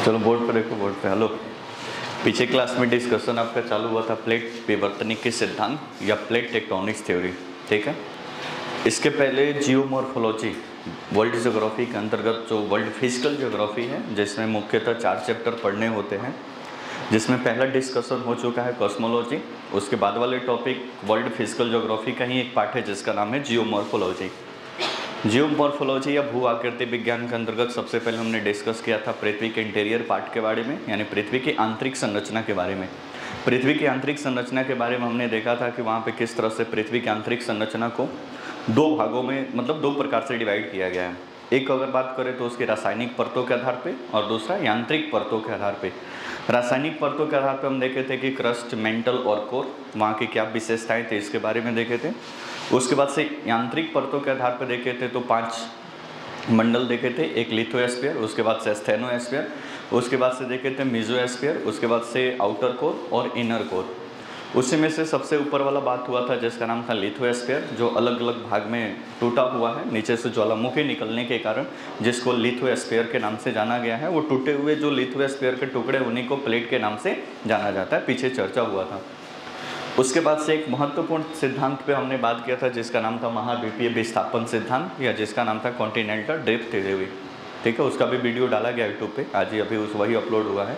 चलो बोर्ड पे देखो, बोर्ड पे। हेलो, पीछे क्लास में डिस्कशन आपका चालू हुआ था प्लेट विवर्तनिक के सिद्धांत या प्लेट टेक्टोनिक्स थ्योरी, ठीक है। इसके पहले जियोमॉर्फोलॉजी वर्ल्ड ज्योग्राफी के अंतर्गत जो वर्ल्ड फिजिकल ज्योग्राफी है, जिसमें मुख्यतः 4 चैप्टर पढ़ने होते हैं, जिसमें पहला डिस्कशन हो चुका है कॉस्मोलॉजी। उसके बाद वाले टॉपिक वर्ल्ड फिजिकल ज्योग्राफी का ही एक पार्ट है जिसका नाम है जियोमॉर्फोलॉजी। जियोमॉर्फोलॉजी या भू आकृति विज्ञान के अंतर्गत सबसे पहले हमने डिस्कस किया था पृथ्वी के इंटीरियर पार्ट के बारे में, यानी पृथ्वी की आंतरिक संरचना के बारे में। पृथ्वी की आंतरिक संरचना के बारे में हमने देखा था कि वहाँ पे किस तरह से पृथ्वी की आंतरिक संरचना को 2 भागों में, मतलब 2 प्रकार से डिवाइड किया गया है। एक अगर बात करें तो उसकी रासायनिक परतों के आधार पे, और दूसरा यांत्रिक परतों के आधार पे। रासायनिक परतों के आधार पे हम देखे थे कि क्रस्ट, मेंटल और कोर, वहाँ की क्या विशेषताएं थे इसके बारे में देखे थे। उसके बाद से यांत्रिक परतों के आधार पर देखे थे तो 5 मंडल देखे थे। एक लिथोस्फीयर, उसके बाद से स्टेनोस्फीयर, उसके बाद से देखे थे मेसोस्फीयर, उसके बाद से आउटर कोर और इनर कोर। उसी में से सबसे ऊपर वाला बात हुआ था जिसका नाम था लिथोस्फीयर, जो अलग अलग भाग में टूटा हुआ है नीचे से ज्वालामुखी निकलने के कारण, जिसको लिथोस्फीयर के नाम से जाना गया है। वो टूटे हुए जो लिथोस्फीयर के टुकड़े, उन्हीं को प्लेट के नाम से जाना जाता है, पीछे चर्चा हुआ था। उसके बाद से एक महत्वपूर्ण सिद्धांत पे हमने बात किया था जिसका नाम था महाद्वीपीय विस्थापन सिद्धांत, या जिसका नाम था कॉन्टिनेंटल ड्रिफ्ट थ्योरी, ठीक है। उसका भी वीडियो डाला गया यूट्यूब पे, आज ही अभी वही अपलोड हुआ है,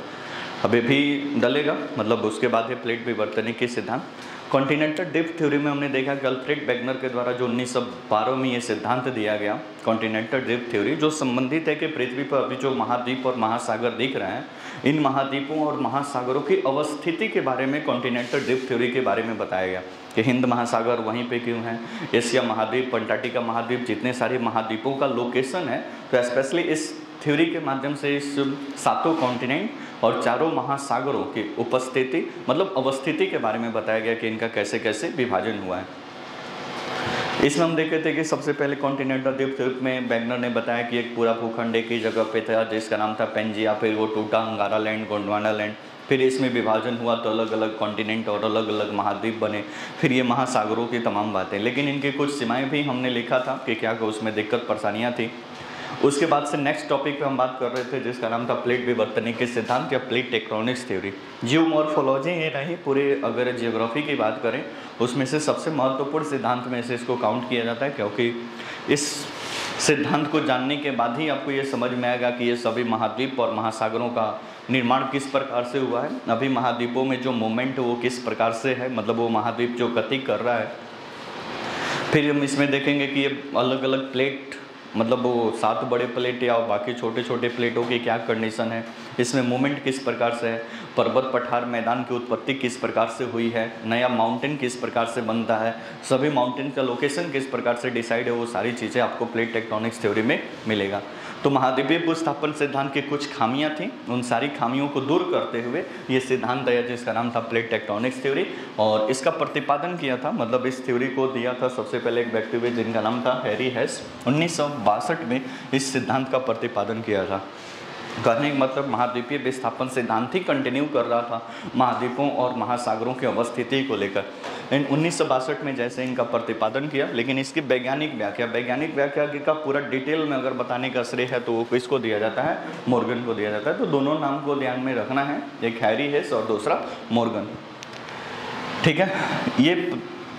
अभी भी डलेगा। मतलब उसके बाद है प्लेट विवर्तनिक के सिद्धांत। कॉन्टिनेंटल ड्रिफ्ट थ्योरी में हमने देखा कि अल्फ्रेड वेगनर के द्वारा जो 1912 में ये सिद्धांत दिया गया कॉन्टिनेंटल ड्रिफ्ट थ्योरी, जो संबंधित है कि पृथ्वी पर अभी जो महाद्वीप और महासागर दिख रहे हैं, इन महाद्वीपों और महासागरों की अवस्थिति के बारे में कॉन्टिनेंटल ड्रिफ्ट थ्योरी के बारे में बताया गया कि हिंद महासागर वहीं पे क्यों है, एशिया महाद्वीप, अंटार्कटिका महाद्वीप, जितने सारे महाद्वीपों का लोकेशन है। तो स्पेशली इस थ्योरी के माध्यम से इस 7 कॉन्टिनेंट और 4 महासागरों की उपस्थिति, मतलब अवस्थिति के बारे में बताया गया कि इनका कैसे कैसे विभाजन हुआ है। इसमें हम देखे थे कि सबसे पहले कॉन्टिनेंटल ड्रिफ्ट थ्योरी में वेगनर ने बताया कि एक पूरा भूखंड एक ही जगह पे था जिसका नाम था पेंजिया, फिर वो टूटा, अंगारा लैंड, गोंडवाना लैंड, फिर इसमें विभाजन हुआ तो अलग अलग कॉन्टिनेंट और अलग अलग महाद्वीप बने, फिर ये महासागरों की तमाम बातें। लेकिन इनकी कुछ सीमाएं भी हमने लिखा था कि क्या उसमें दिक्कत परेशानियाँ थी। उसके बाद से नेक्स्ट टॉपिक पे हम बात कर रहे थे जिसका नाम था प्लेट विवर्तनिक के सिद्धांत या प्लेट टेक्टोनिक्स थ्योरी। जियोमॉर्फोलॉजी ये नहीं, पूरे अगर जियोग्राफी की बात करें उसमें से सबसे महत्वपूर्ण सिद्धांत में से इसको काउंट किया जाता है, क्योंकि इस सिद्धांत को जानने के बाद ही आपको ये समझ में आएगा कि ये सभी महाद्वीप और महासागरों का निर्माण किस प्रकार से हुआ है, अभी महाद्वीपों में जो मूवमेंट वो किस प्रकार से है, मतलब वो महाद्वीप जो गति कर रहा है। फिर हम इसमें देखेंगे कि ये अलग अलग प्लेट, मतलब वो 7 बड़े प्लेट या बाकी छोटे छोटे प्लेटों की क्या कंडीशन है, इसमें मूवमेंट किस प्रकार से है, पर्वत पठार मैदान की उत्पत्ति किस प्रकार से हुई है, नया माउंटेन किस प्रकार से बनता है, सभी माउंटेन का लोकेशन किस प्रकार से डिसाइड है, वो सारी चीज़ें आपको प्लेट टेक्टोनिक्स थ्योरी में मिलेगा। तो महाद्वीपीय विस्थापन सिद्धांत की कुछ खामियां थी, उन सारी खामियों को दूर करते हुए ये सिद्धांत आया जिसका नाम था प्लेट टेक्टोनिक्स थ्योरी, और इसका प्रतिपादन किया था, मतलब इस थ्योरी को दिया था सबसे पहले एक व्यक्ति हुए जिनका नाम था हैरी हेस। 1962 में इस सिद्धांत का प्रतिपादन किया था। कहने का मतलब महाद्वीपीय विस्थापन सिद्धांत ही कंटिन्यू कर रहा था महाद्वीपों और महासागरों की अवस्थिति को लेकर। इन 1962 में जैसे इनका प्रतिपादन किया, लेकिन इसकी वैज्ञानिक व्याख्या का पूरा डिटेल में अगर बताने का श्रेय है तो वो किसको दिया जाता है, मॉर्गन को दिया जाता है। तो दोनों नाम को ध्यान में रखना है, एक हैरी हेस और दूसरा मॉर्गन, ठीक है। ये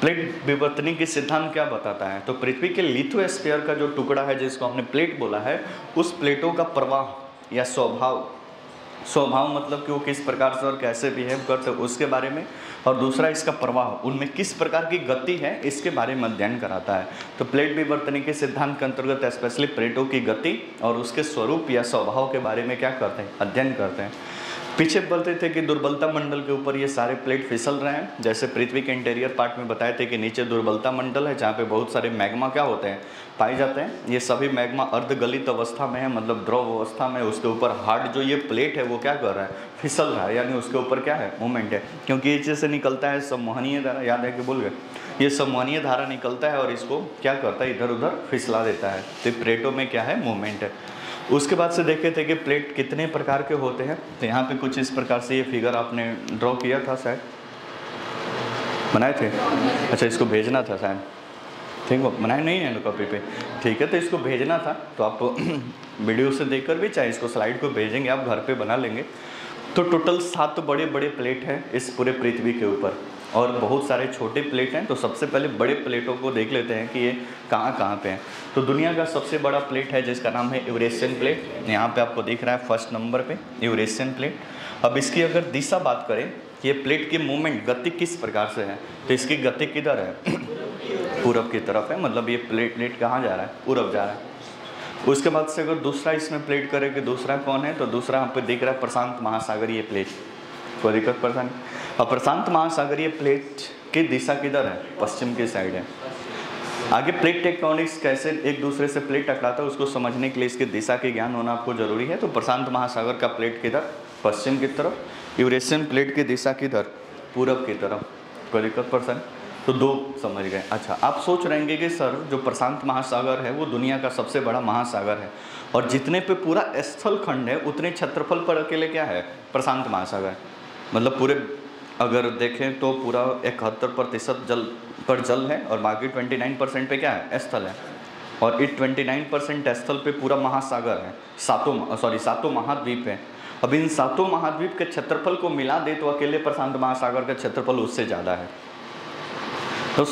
प्लेट विवर्तनिक के सिद्धांत क्या बताता है, तो पृथ्वी के लिथोस्फीयर का जो टुकड़ा है जिसको हमने प्लेट बोला है, उस प्लेटों का प्रवाह या स्वभाव मतलब कि वो किस प्रकार से और कैसे बिहेव करते हैं उसके बारे में, और दूसरा इसका प्रवाह, उनमें किस प्रकार की गति है इसके बारे में अध्ययन कराता है। तो प्लेट विवर्तनिक के सिद्धांत के अंतर्गत स्पेशली प्लेटों की गति और उसके स्वरूप या स्वभाव के बारे में क्या करते हैं, अध्ययन करते हैं। पीछे बोलते थे कि दुर्बलता मंडल के ऊपर ये सारे प्लेट फिसल रहे हैं, जैसे पृथ्वी के इंटीरियर पार्ट में बताए थे कि नीचे दुर्बलता मंडल है जहाँ पे बहुत सारे मैग्मा क्या होते हैं, पाए जाते हैं। ये सभी मैग्मा अर्धगलित अवस्था में है, मतलब द्रव अवस्था में। उसके ऊपर हार्ड जो ये प्लेट है वो क्या कर रहा है, फिसल रहा है, यानी उसके ऊपर क्या है, मूवमेंट है, क्योंकि ये से निकलता है संवहनीय धारा, याद है कि भूल गए, ये संवहनीय धारा निकलता है और इसको क्या करता है, इधर उधर फिसला देता है। तो प्लेटों में क्या है, मूवमेंट है। उसके बाद से देखे थे कि प्लेट कितने प्रकार के होते हैं, तो यहाँ पे कुछ इस प्रकार से ये फिगर आपने ड्रॉ किया था, शायद बनाए थे, अच्छा इसको भेजना था शायद, ठीक है, बनाए नहीं है कॉपी पे, ठीक है। तो इसको भेजना था, तो आप वीडियो से देखकर भी चाहे इसको स्लाइड को भेजेंगे, आप घर पे बना लेंगे। तो टोटल 7 बड़े बड़े प्लेट हैं इस पूरे पृथ्वी के ऊपर, और बहुत सारे छोटे प्लेट हैं। तो सबसे पहले बड़े प्लेटों को देख लेते हैं कि ये कहाँ कहाँ पे हैं। तो दुनिया का सबसे बड़ा प्लेट है जिसका नाम है यूरेशियन प्लेट, यहाँ पे आपको दिख रहा है फर्स्ट नंबर पे यूरेशियन प्लेट। अब इसकी अगर दिशा बात करें, ये प्लेट की मूवमेंट गति किस प्रकार से है, तो इसकी गति किधर है, पूरब की तरफ है, मतलब ये प्लेट कहाँ जा रहा है, पूरब जा रहा है। उसके बाद से अगर दूसरा इसमें प्लेट करें कि दूसरा कौन है, तो दूसरा यहाँ पे दिख रहा है प्रशांत महासागरीय प्लेट, कोई दिक्कत परेशानी। अब प्रशांत महासागरीय प्लेट की दिशा किधर है, पश्चिम की साइड है। आगे प्लेट टेक्टोनिक्स कैसे एक दूसरे से प्लेट टकराता है उसको समझने के लिए इसकी दिशा के ज्ञान होना आपको जरूरी है। तो प्रशांत महासागर का प्लेट किधर, पश्चिम की तरफ, यूरेशियन प्लेट की दिशा किधर, पूरब की तरफ, कोई दिक्कत परेशानी। तो 2 समझ गए। अच्छा, आप सोच रहेंगे कि सर जो प्रशांत महासागर है वो दुनिया का सबसे बड़ा महासागर है, और जितने पे पूरा स्थल खंड है उतने क्षेत्रफल पर अकेले क्या है, प्रशांत महासागर। मतलब पूरे अगर देखें तो पूरा 71% जल है, और बाकी 29% पे क्या है, स्थल है। और इस 29% स्थल पे पूरा महासागर है, 7 महाद्वीप है। अब इन 7 महाद्वीप के क्षेत्रफल को मिला दे तो अकेले प्रशांत महासागर का क्षेत्रफल उससे ज़्यादा है। तो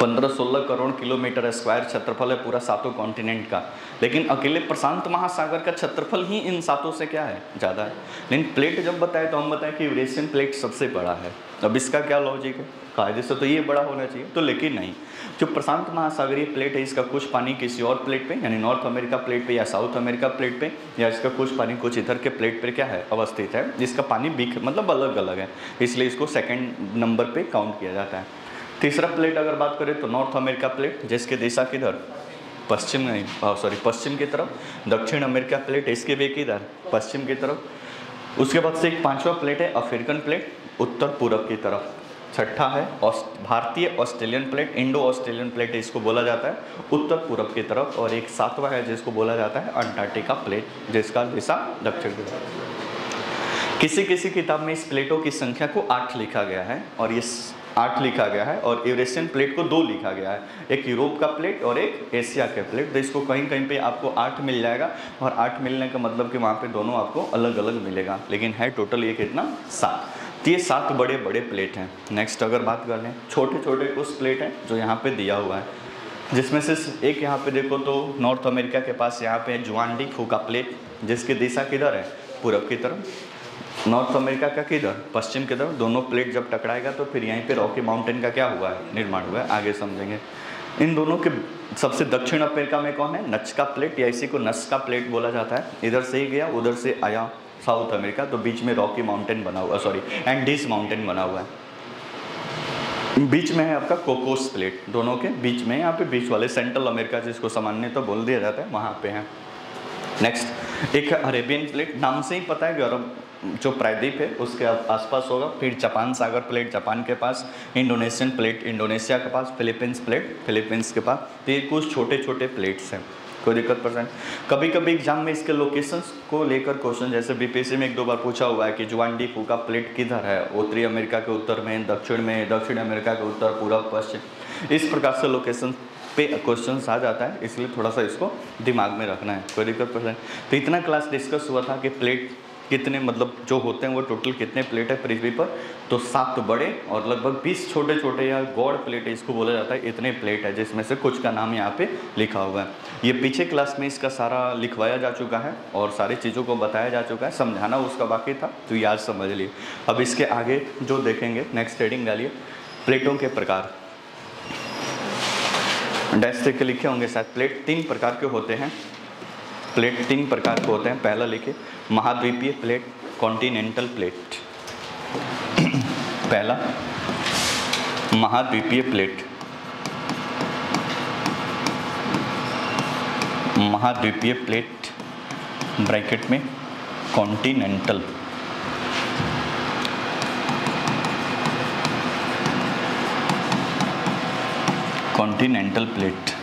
15-16 करोड़ किलोमीटर स्क्वायर क्षेत्रफल है पूरा 7 कॉन्टिनेंट का, लेकिन अकेले प्रशांत महासागर का क्षेत्रफल ही इन 7 से क्या है, ज़्यादा है। लेकिन प्लेट जब बताए तो हम बताएं कि यूरेशियन प्लेट सबसे बड़ा है। अब इसका क्या लॉजिक है, कायदे से तो ये बड़ा होना चाहिए, तो लेकिन नहीं। जो प्रशांत महासागरीय प्लेट है इसका कुछ पानी किसी और प्लेट पे, यानी नॉर्थ अमेरिका प्लेट पे या साउथ अमेरिका प्लेट पे, या इसका कुछ पानी कुछ इधर के प्लेट पे क्या है, अवस्थित है, जिसका पानी मतलब अलग अलग है, इसलिए इसको सेकेंड नंबर पे काउंट किया जाता है। तीसरा प्लेट अगर बात करें तो नॉर्थ अमेरिका प्लेट, जिसकी दिशा किधर, पश्चिम की तरफ। दक्षिण अमेरिका प्लेट, इसके भी किधर, पश्चिम की तरफ। उसके बाद से एक 5वां प्लेट है अफ्रीकन प्लेट, उत्तर पूरब की तरफ। छठा है भारतीय Australian plate, Indo Australian plate इसको बोला जाता है, उत्तर पूरब की तरफ। और एक 7वां है जिसको बोला जाता है अंटार्कटिका प्लेट, जिसका दिशा दक्षिण की तरफ। किसी किसी किताब में इस प्लेटों की संख्या को 8 लिखा गया है, और ये 8 लिखा गया है, और यूरेशियन प्लेट को 2 लिखा गया है, एक यूरोप का प्लेट और एक एशिया के प्लेट। तो इसको कहीं कहीं पे आपको 8 मिल जाएगा, और 8 मिलने का मतलब कि वहाँ पे दोनों आपको अलग अलग मिलेगा, लेकिन है टोटल ये कितना, 7। तो ये 7 बड़े बड़े प्लेट हैं। नेक्स्ट अगर बात कर लें, छोटे छोटे कुछ प्लेट हैं जो यहाँ पे दिया हुआ है, जिसमें से एक यहाँ पे देखो तो नॉर्थ अमेरिका के पास यहाँ पे जुआन डी फूका प्लेट, जिसकी दिशा किधर है, पूरब की तरफ। नॉर्थ अमेरिका का किधर, पश्चिम की तरफ। दोनों प्लेट जब टकराएगा तो फिर यहीं पे रॉकी माउंटेन का क्या हुआ है, निर्माण हुआ है, आगे समझेंगे। इन दोनों के सबसे दक्षिण अमेरिका में कौन है, नस्का प्लेट, या इसी को नस्का प्लेट बोला जाता है। इधर से ही गया, उधर से आया साउथ अमेरिका, तो बीच में रॉकी माउंटेन बना हुआ, एंडीज माउंटेन बना हुआ है। बीच में है आपका कोकोस प्लेट, दोनों के बीच में, यहाँ पे बीच वाले सेंट्रल अमेरिका जिसको सामान्य तो बोल दिया जाता है, वहाँ पे है। नेक्स्ट एक है अरेबियन प्लेट, नाम से ही पता है कि अरब जो प्रायद्वीप है उसके आसपास होगा। फिर जापान सागर प्लेट जापान के पास, इंडोनेशियन प्लेट इंडोनेशिया के पास, फिलीपींस प्लेट फिलीपींस के पास। तो ये कुछ छोटे छोटे प्लेट्स हैं, कोई दिक्कत परेशानी। कभी कभी एग्जाम में इसके लोकेशंस को लेकर क्वेश्चन, जैसे बीपीएससी में 1-2 बार पूछा हुआ है कि जुआन डी फूका प्लेट किधर है, उत्तरी अमेरिका के उत्तर में, दक्षिण अमेरिका के उत्तर, पूर्व, पश्चिम, इस प्रकार से लोकेशन पे क्वेश्चन आ जाता है, इसलिए थोड़ा सा इसको दिमाग में रखना है, कोई दिक्कत परेशानी। तो इतना क्लास डिस्कस हुआ था कि प्लेट कितने मतलब जो होते हैं वो टोटल कितने प्लेट है पृथ्वी पर, तो 7 बड़े और लगभग 20 छोटे छोटे या गॉड प्लेट है इसको बोला जाता है, इतने प्लेट है, जिसमें से कुछ का नाम यहाँ पे लिखा हुआ है। ये पीछे क्लास में इसका सारा लिखवाया जा चुका है और सारी चीज़ों को बताया जा चुका है, समझाना उसका बाकी था, तो ये आज समझ लिए। अब इसके आगे जो देखेंगे नेक्स्ट हेडिंग डालिए, प्लेटों के प्रकार। डैश से के लिखे होंगे शायद। प्लेट 3 प्रकार के होते हैं, प्लेट 3 प्रकार के होते हैं। पहला लिखे महाद्वीपीय प्लेट, कॉन्टिनेंटल प्लेट। पहला महाद्वीपीय प्लेट, महाद्वीपीय प्लेट ब्रैकेट में continental, continental plate.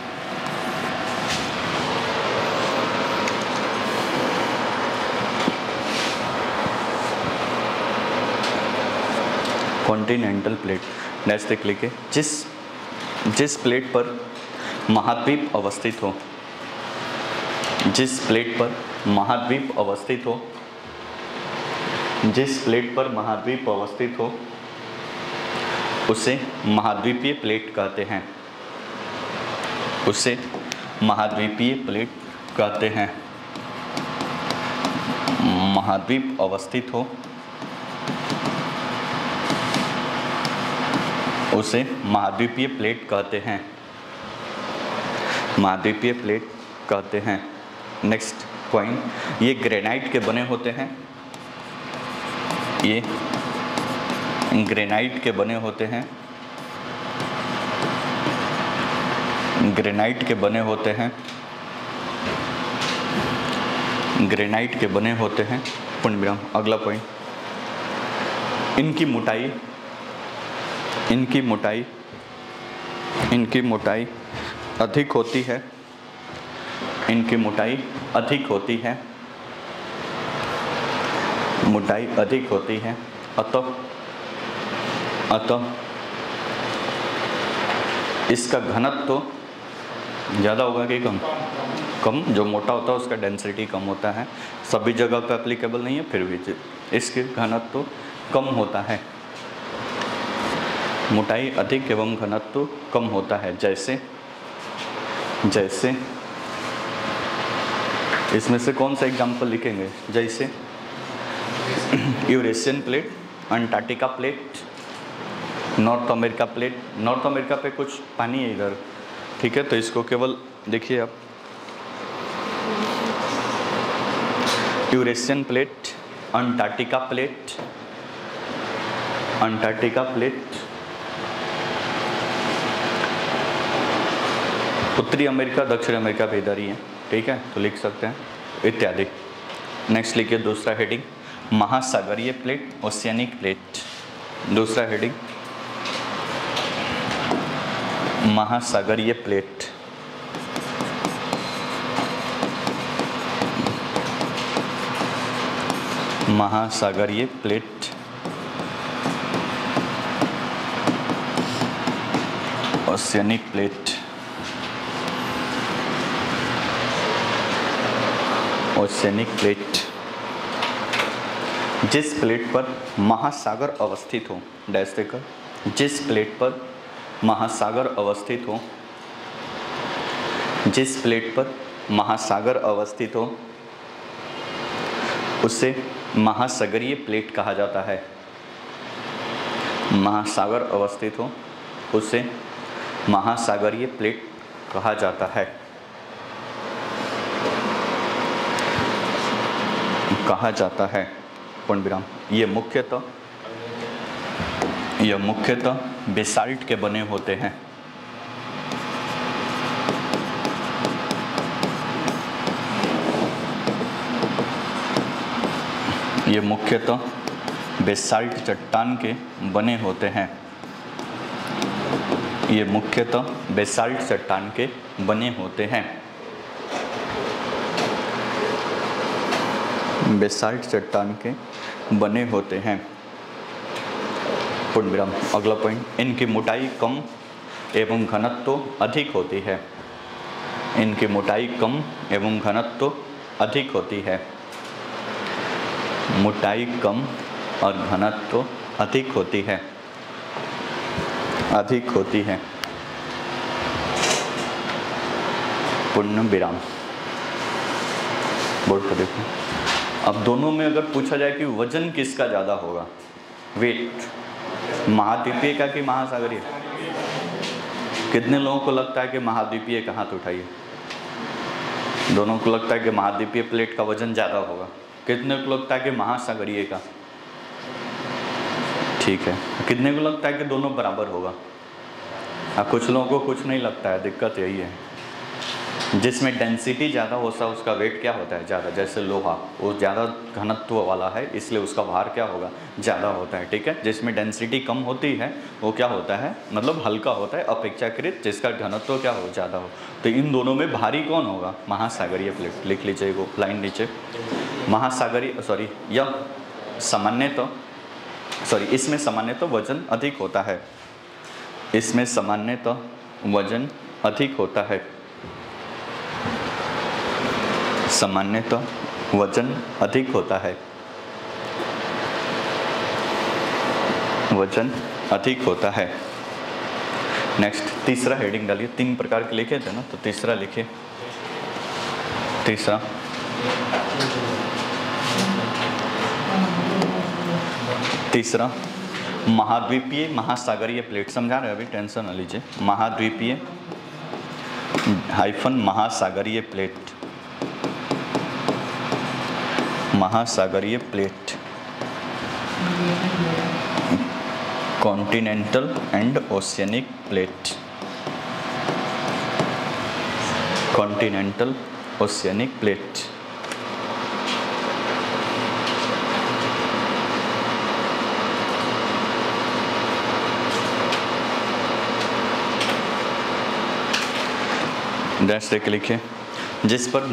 Continental plate dash से क्लिक है। जिस प्लेट पर महाद्वीप अवस्थित हो, जिस प्लेट पर महाद्वीप अवस्थित हो, जिस प्लेट पर महाद्वीप अवस्थित हो उसे महाद्वीपीय प्लेट कहते हैं, उसे महाद्वीपीय प्लेट कहते हैं। महाद्वीप अवस्थित हो उसे महाद्वीपीय प्लेट कहते हैं, महाद्वीपीय प्लेट कहते हैं। नेक्स्ट पॉइंट, ये ग्रेनाइट के बने होते हैं, ये ग्रेनाइट के बने होते हैं, ग्रेनाइट के बने होते हैं, ग्रेनाइट के बने होते हैं। पूर्ण विराम। अगला पॉइंट, इनकी मोटाई, इनकी मोटाई, इनकी मोटाई अधिक होती है, इनकी मोटाई अधिक होती है, मोटाई अधिक होती है। अतः इसका घनत्व तो ज़्यादा होगा कि कम? कम। जो मोटा होता है उसका डेंसिटी कम होता है, सभी जगह पे एप्लीकेबल नहीं है, फिर भी इसके घनत्व तो कम होता है। मोटाई अधिक एवं घनत्व कम होता है। जैसे जैसे इसमें से कौन सा एग्जाम्पल लिखेंगे? जैसे Eurasian plate, Antarctica plate, north America plate. North America पे कुछ पानी है इधर, ठीक है, तो इसको केवल देखिए आप, Eurasian plate, Antarctica plate, Antarctica plate, उत्तरी अमेरिका, दक्षिण अमेरिका भी इधर ही है, ठीक है, तो लिख सकते हैं इत्यादि। नेक्स्ट लिखिए दूसरा हेडिंग, महासागरीय प्लेट, ओशियनिक प्लेट। दूसरा हेडिंग, महासागरीय प्लेट, महासागरीय plate, oceanic plate, oceanic plate. जिस प्लेट पर महासागर अवस्थित हो, डैश देकर, जिस प्लेट पर महासागर अवस्थित हो, जिस प्लेट पर महासागर अवस्थित हो उसे महासागरीय प्लेट कहा जाता है। महासागर अवस्थित हो उसे महासागरीय प्लेट कहा जाता है, कहा जाता है। पूर्ण विराम। ये मुख्यतः बेसाल्ट के बने होते हैं, ये मुख्यतः बेसाल्ट चट्टान के बने होते हैं, ये मुख्यतः बेसाल्ट चट्टान के बने होते हैं, बेसाल्ट चट्टान के बने होते हैं। पूर्ण विराम। अगला पॉइंट, इनकी मोटाई कम एवं घनत्व अधिक होती है, इनकी मोटाई कम एवं घनत्व अधिक होती है, मोटाई कम और घनत्व अधिक होती है, अधिक होती है। पूर्ण विराम। बोर्ड पर देखो, अब दोनों में अगर पूछा जाए कि वजन किसका ज़्यादा होगा, वेट, महाद्वीपीय का कि महासागरीय? कितने लोगों को लगता है कि महाद्वीपीय का? हाथ उठाइए। दोनों को लगता है कि महाद्वीपीय प्लेट का वजन ज़्यादा होगा। कितने को लगता है कि महासागरीय का? ठीक है। कितने को लगता है कि दोनों बराबर होगा? कुछ लोगों को कुछ नहीं लगता है, दिक्कत यही है। जिसमें डेंसिटी ज़्यादा होता है उसका वेट क्या होता है? ज़्यादा। जैसे लोहा, वो ज़्यादा घनत्व वाला है इसलिए उसका भार क्या होगा? ज़्यादा होता है, ठीक है। जिसमें डेंसिटी कम होती है वो क्या होता है? मतलब हल्का होता है अपेक्षाकृत, जिसका घनत्व क्या हो? ज़्यादा हो। तो इन दोनों में भारी कौन होगा? महासागरीय प्लेट। लिख लीजिए वो लाइन नीचे, महासागरीय, सॉरी, यह सामान्यतः, सॉरी, इसमें सामान्यतः वजन अधिक होता है, इसमें सामान्यतः वजन अधिक होता है। सामान्यतः वजन अधिक होता है। वजन अधिक होता है। नेक्स्ट तीसरा हेडिंग डालिए। 3 प्रकार के लिखे थे ना, तो तीसरा लिखिए। तीसरा महाद्वीपीय महासागरीय प्लेट। समझा रहे हैं अभी, टेंशन न लीजिए। महाद्वीपीय हाइफन महासागरीय प्लेट। महासागरीय plate. Continental and oceanic plate. Continental oceanic plate. Dash देख लिखिए। जिस पर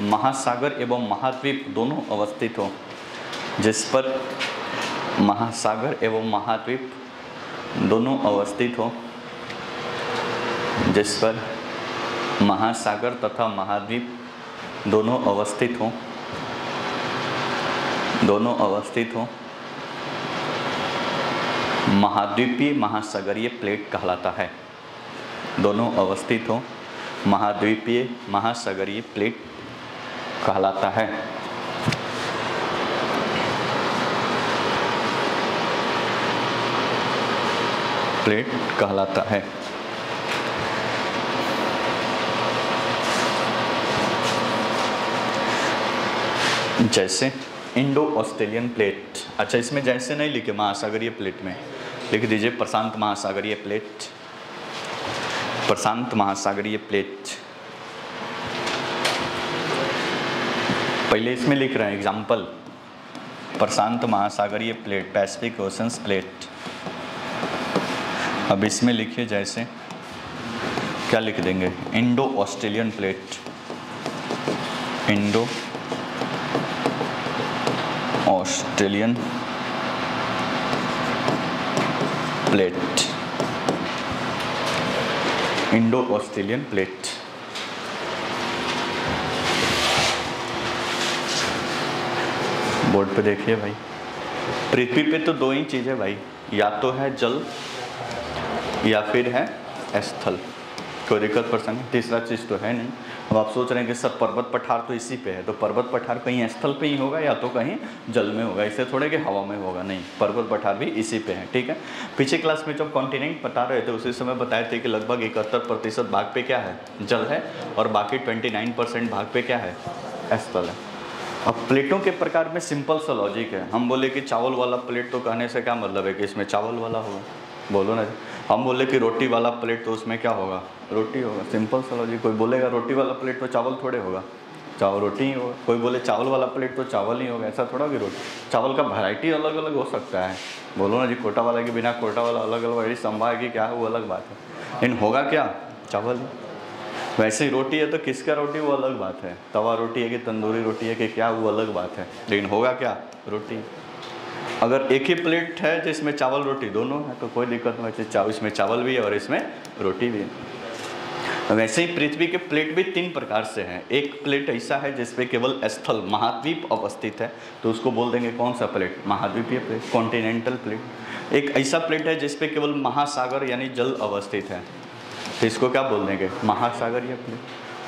महासागर एवं महाद्वीप दोनों अवस्थित हो। जिस पर महासागर एवं महाद्वीप दोनों अवस्थित हो। जिस पर महासागर तथा महाद्वीप दोनों अवस्थित हो। दोनों अवस्थित हो। महाद्वीपीय महासागरीय प्लेट कहलाता है। दोनों अवस्थित हो, महाद्वीपीय महासागरीय प्लेट कहलाता है। प्लेट कहलाता है। जैसे इंडो ऑस्ट्रेलियन प्लेट। अच्छा, इसमें जैसे नहीं लिखे, महासागरीय प्लेट में लिख दीजिए प्रशांत महासागरीय प्लेट। प्रशांत महासागरीय प्लेट। पहले इसमें लिख रहे हैं एग्जाम्पल, प्रशांत महासागरीय प्लेट, पैसिफिक ओशंस प्लेट। अब इसमें लिखिए जैसे, क्या लिख देंगे, Indo Australian plate. Indo Australian plate. Indo Australian plate. Board पे देखिए भाई, पृथ्वी पे तो 2 ही चीज़ है भाई, या तो है जल या फिर है स्थल। कोई दिक्कत परेशानी, तीसरा चीज़ तो है नहीं। अब आप सोच रहे हैं कि सर पर्वत पठार तो इसी पे है, तो पर्वत पठार कहीं स्थल पे ही होगा या तो कहीं जल में होगा, इससे थोड़े कि हवा में होगा, नहीं, पर्वत पठार भी इसी पे है। ठीक है। पिछले क्लास में जब कॉन्टिनेंट बता रहे थे उसी समय बताए थे कि लगभग 71% भाग पे क्या है, जल है, और बाकी 29% भाग पे क्या है, स्थल है। अब प्लेटों के प्रकार में सिंपल सा लॉजिक है। हम बोले कि चावल वाला प्लेट, तो कहने से क्या मतलब है कि इसमें चावल वाला होगा, बोलो ना। हम बोले कि रोटी वाला प्लेट, तो उसमें क्या होगा, रोटी होगा। सिंपल सा लॉजिक। कोई बोलेगा रोटी वाला प्लेट तो चावल थोड़े होगा, चावल रोटी ही होगा। कोई बोले चावल वाला प्लेट तो चावल ही होगा, ऐसा थोड़ा कि रोटी। चावल का वैरायटी अलग अलग हो सकता है, बोलो ना जी। कोटा वाला के बिना कोटा वाला अलग अलग वैरायटी संभाल की क्या है, वो अलग बात है, लेकिन होगा क्या, चावल। वैसे ही रोटी है तो किसका रोटी, वो अलग बात है। तवा रोटी है कि तंदूरी रोटी है कि क्या, वो अलग बात है, लेकिन होगा क्या, रोटी। अगर एक ही प्लेट है जिसमें चावल रोटी दोनों है तो कोई दिक्कत नहीं, इसमें चावल भी है और इसमें रोटी भी है। वैसे ही पृथ्वी के प्लेट भी 3 प्रकार से हैं। एक प्लेट ऐसा है जिसपे केवल स्थल महाद्वीप अवस्थित है, तो उसको बोल देंगे कौन सा प्लेट, महाद्वीपीय प्लेट, कॉन्टिनेंटल प्लेट। एक ऐसा प्लेट है जिसपे केवल महासागर यानी जल अवस्थित है, तो इसको क्या बोल देंगे, महासागरीय प्लेट।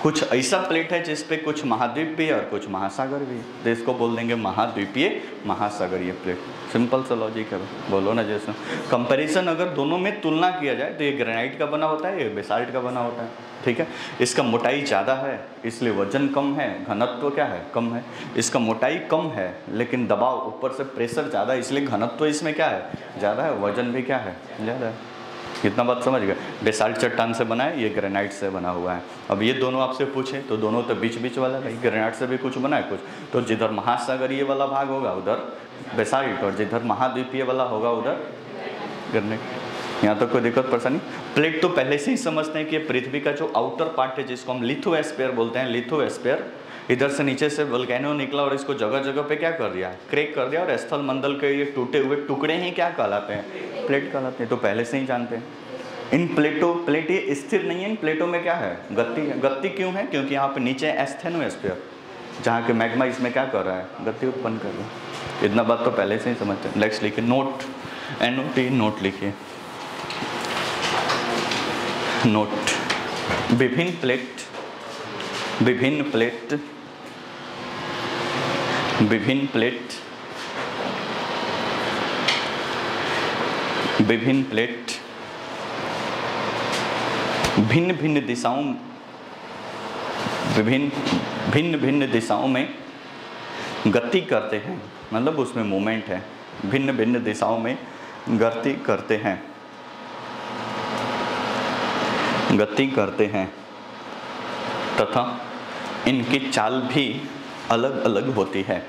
कुछ ऐसा प्लेट है जिसपे कुछ महाद्वीप भी है और कुछ महासागर भी है, तो इसको बोल देंगे महाद्वीपीय महासागरीय प्लेट। सिंपल सा लॉजिक है, बोलो ना। जैसे कंपैरिजन अगर दोनों में तुलना किया जाए तो ये ग्रेनाइट का बना होता है, ये बेसाल्ट का बना होता है। ठीक है। इसका मोटाई ज़्यादा है इसलिए वजन कम है, घनत्व क्या है, कम है। इसका मोटाई कम है लेकिन दबाव ऊपर से प्रेशर ज़्यादा है, इसलिए घनत्व इसमें क्या है, ज़्यादा है, वजन भी क्या है, ज़्यादा है। कितना बात समझ गए। बेसाल्ट चट्टान से बना है, ये ग्रेनाइट से बना हुआ है। अब ये दोनों आपसे पूछे तो दोनों तो बीच बीच वाला है, ग्रेनाइट से भी कुछ बना है कुछ, तो जिधर महासागरीय वाला भाग होगा उधर बेसाल्ट, और जिधर महाद्वीपीय वाला होगा उधर ग्रेनाइट। यहाँ तो कोई दिक्कत परेशानी। प्लेट तो पहले से ही समझते हैं कि पृथ्वी का जो आउटर पार्ट है जिसको हम लिथोस्फीयर बोलते हैं, लिथोस्फीयर, इधर से नीचे से वोल्केनो निकला और इसको जगह जगह पे क्या कर दिया, क्रैक कर दिया, और स्थल मंडल के ये टूटे हुए टुकड़े ही क्या कहलाते हैं, प्लेट कहलाते हैं। तो पहले से ही जानते हैं। इन प्लेट ये स्थिर नहीं है, इन प्लेटों में क्या है, गति है। गति क्यों है? क्योंकि यहाँ पे नीचे एस्थेनोस्फीयर, जहाँ के मैग्मा इसमें क्या कर रहा है, गति उत्पन्न कर रहा है। इतना बात तो पहले से ही समझते हैं। नेक्स्ट लिखिए नोट, NOT नोट लिखिए। नोट, विभिन्न प्लेट विभिन्न प्लेट भिन्न भिन्न दिशाओं में गति करते हैं, मतलब उसमें मूवमेंट है, भिन्न भिन्न दिशाओं में गति करते हैं तथा इनकी चाल भी अलग अलग होती है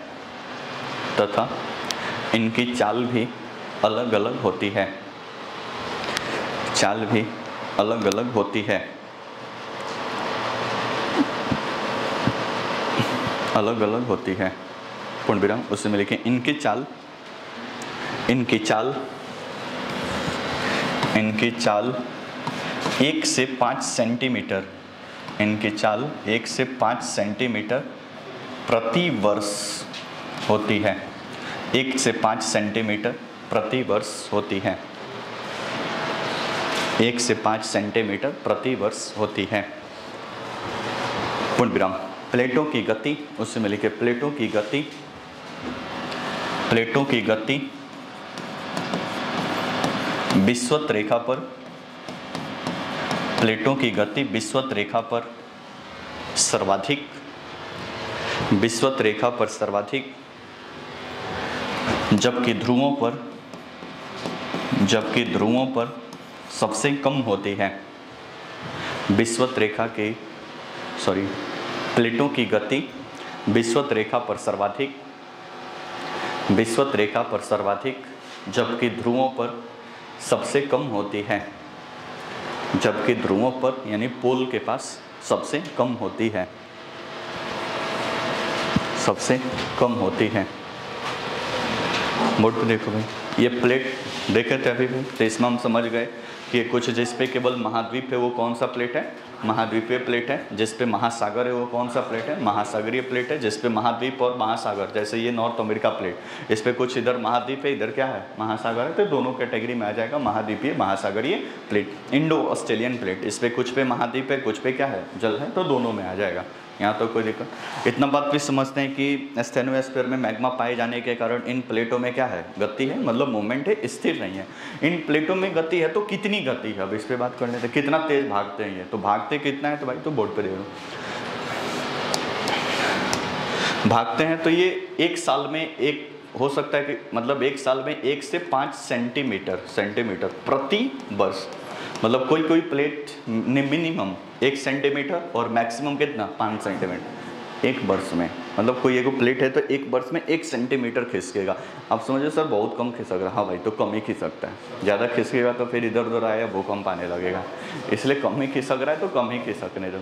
चाल भी अलग अलग होती है। पूर्ण विराम, उससे में लिखें इनकी चाल 1 से 5 सेंटीमीटर, इनकी चाल 1 से 5 सेंटीमीटर प्रति वर्ष होती है। 1 से 5 सेंटीमीटर प्रति वर्ष होती है। 1 से 5 सेंटीमीटर प्रति वर्ष होती है। पूर्ण विराम। प्लेटों की गति, उससे में लिखे प्लेटों की गति विषुवत रेखा पर, प्लेटों की गति विषुवत रेखा पर सर्वाधिक, जबकि ध्रुवों पर सबसे कम होती है। प्लेटों की गति विषुवत रेखा पर सर्वाधिक, जबकि ध्रुवों पर सबसे कम होती है। जबकि ध्रुवों पर यानी पोल के पास सबसे कम होती है। बोर्ड पे देखो भाई, ये प्लेट देखे थे अभी भाई, तो इसमें हम समझ गए कि ये कुछ जिस पे केवल महाद्वीप है वो कौन सा प्लेट है, महाद्वीपीय प्लेट है। जिस पे महासागर है वो कौन सा प्लेट है, महासागरीय प्लेट है। जिस पे महाद्वीप और महासागर, जैसे ये नॉर्थ अमेरिका प्लेट, इस पे कुछ इधर महाद्वीप है, इधर क्या है, महासागर है, तो दोनों कैटेगरी में आ जाएगा महाद्वीपीय महासागरीय प्लेट। इंडो ऑस्ट्रेलियन प्लेट, इस पे कुछ पे महाद्वीप है, कुछ पे क्या है, जल है, तो दोनों में आ जाएगा। यहाँ तो कोई दिक्कत। इतना बात भी समझते हैं कि एस्थेनोस्फीयर में मैग्मा पाए जाने के कारण इन प्लेटों में क्या है, गति है, मतलब मूवमेंट है, स्थिर नहीं है। इन प्लेटों में गति है तो कितनी गति है, अब इस पे बात कर लेते हैं। कितना तेज भागते हैं ये, तो भागते कितना है, तो भाई तो बोर्ड पे दे दो। भागते हैं तो ये 1 साल में एक हो सकता है कि मतलब 1 साल में 1 से 5 सेंटीमीटर प्रति वर्ष, मतलब कोई प्लेट ने मिनिमम 1 सेंटीमीटर और मैक्सिमम कितना 5 सेंटीमीटर 1 वर्ष में, मतलब कोई एक प्लेट है तो 1 वर्ष में 1 सेंटीमीटर खिसकेगा। अब समझो सर बहुत कम खिसक रहा, हाँ भाई तो कम ही खिसकता है, ज़्यादा खिसकेगा तो फिर इधर उधर आया भूकंप आने लगेगा, इसलिए कम ही खिसक रहा है तो कम ही खिसकने दो।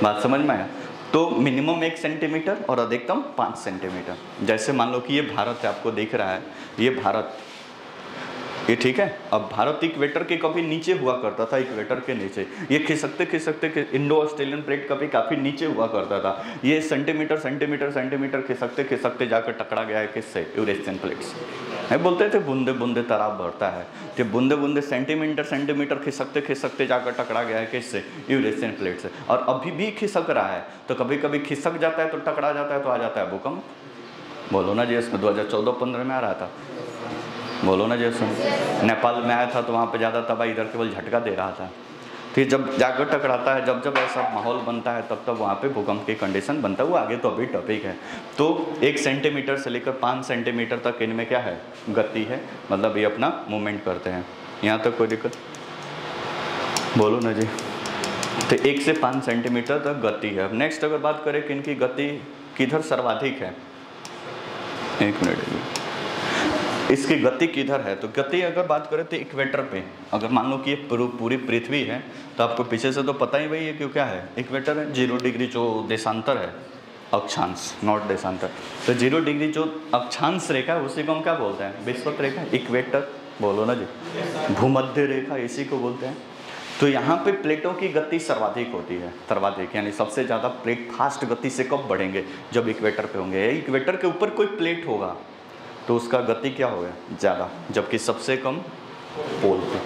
बात समझ में आया? तो मिनिमम 1 सेंटीमीटर और अधिकतम 5 सेंटीमीटर। जैसे मान लो कि ये भारत है, आपको दिख रहा है ये भारत, ये ठीक है। अब भारत इक्वेटर के कभी नीचे हुआ करता था, इक्वेटर के नीचे ये खिसकते इंडो ऑस्ट्रेलियन प्लेट कभी काफ़ी नीचे हुआ करता था। ये सेंटीमीटर खिसकते जाकर टकरा गया है किससे, यूरेशियन प्लेट्स। नहीं बोलते थे बूंदे बूंदे तालाब भरता है, तो बूंदे सेंटीमीटर खिसकते जाकर टकरा गया है किससे, यूरेशियन प्लेट से। और अभी भी खिसक रहा है, तो कभी कभी खिसक जाता है तो टकरा जाता है तो आ जाता है भूकंप। बोलो ना जी, इसमें 2014-15 में आ रहा था, बोलो ना जैसे नेपाल में आया था तो वहाँ पे ज़्यादा तबाही, इधर केवल झटका दे रहा था। फिर जब जाकर टकराता है, जब ऐसा माहौल बनता है तब वहाँ पे भूकंप की कंडीशन बनता है। वो आगे तो अभी टॉपिक है। तो 1 सेंटीमीटर से लेकर 5 सेंटीमीटर तक इनमें क्या है, गति है, मतलब ये अपना मूवमेंट करते हैं। यहाँ तक कोई दिक्कत, बोलो ना जी। तो 1 से 5 सेंटीमीटर तक गति है। अब नेक्स्ट अगर बात करें कि इनकी गति किधर सर्वाधिक है, 1 मिनट, इसकी गति किधर है, तो गति अगर बात करें तो इक्वेटर पे। अगर मान लो कि ये पूरी पृथ्वी है तो आपको पीछे से तो पता ही भाई ये क्यों क्या है, इक्वेटर है। 0 डिग्री जो देशांतर है, अक्षांश नॉट देशांतर, तो 0 डिग्री जो अक्षांश रेखा है उसी को हम क्या बोलते हैं, विषुवत रेखा, इक्वेटर बोलो ना जी, भूमध्य रेखा इसी को बोलते हैं। तो यहाँ पे प्लेटों की गति सर्वाधिक होती है, सर्वाधिक यानी सबसे ज़्यादा प्लेट फास्ट गति से कब बढ़ेंगे, जब इक्वेटर पे होंगे। इक्वेटर के ऊपर कोई प्लेट होगा तो उसका गति क्या होगा, ज़्यादा, जबकि सबसे कम पोल पे,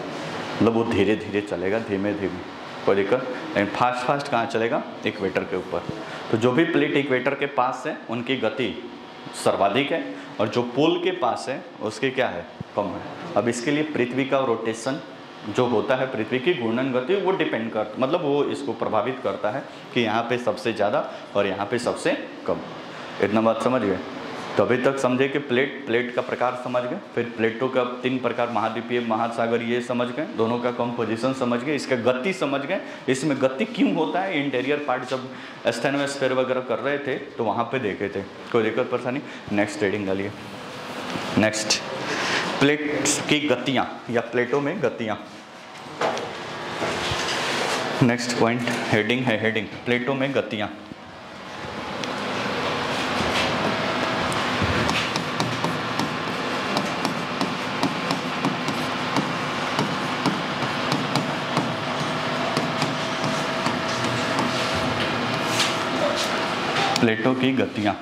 मतलब वो धीरे धीरे चलेगा, धीमे धीमे, कोई दिक्कत। लेकिन फास्ट कहाँ चलेगा, इक्वेटर के ऊपर। तो जो भी प्लेट इक्वेटर के पास है उनकी गति सर्वाधिक है, और जो पोल के पास है उसकी क्या है, कम है। अब इसके लिए पृथ्वी का रोटेशन जो होता है, पृथ्वी की घूर्णन गति, वो डिपेंड कर, मतलब वो इसको प्रभावित करता है कि यहाँ पे सबसे ज़्यादा और यहाँ पे सबसे कम। इतना बात समझ गए। तो अभी तक समझे कि प्लेट का प्रकार समझ गए, फिर प्लेटों का 3 प्रकार, महाद्वीपीय, महासागर, ये समझ गए, दोनों का कंपोजिशन समझ गए, इसका गति समझ गए, इसमें गति क्यों होता है। इंटीरियर पार्ट जब एस्टेनोस्फीयर वगैरह कर रहे थे तो वहाँ पे देखे थे, कोई दिक्कत परेशानी। नेक्स्ट हेडिंग डालिए। नेक्स्ट, प्लेट्स की गतियाँ या प्लेटों में गतियाँ। नेक्स्ट पॉइंट हेडिंग है, हेडिंग प्लेटों में गतियाँ। प्लेटों की गतियाँ।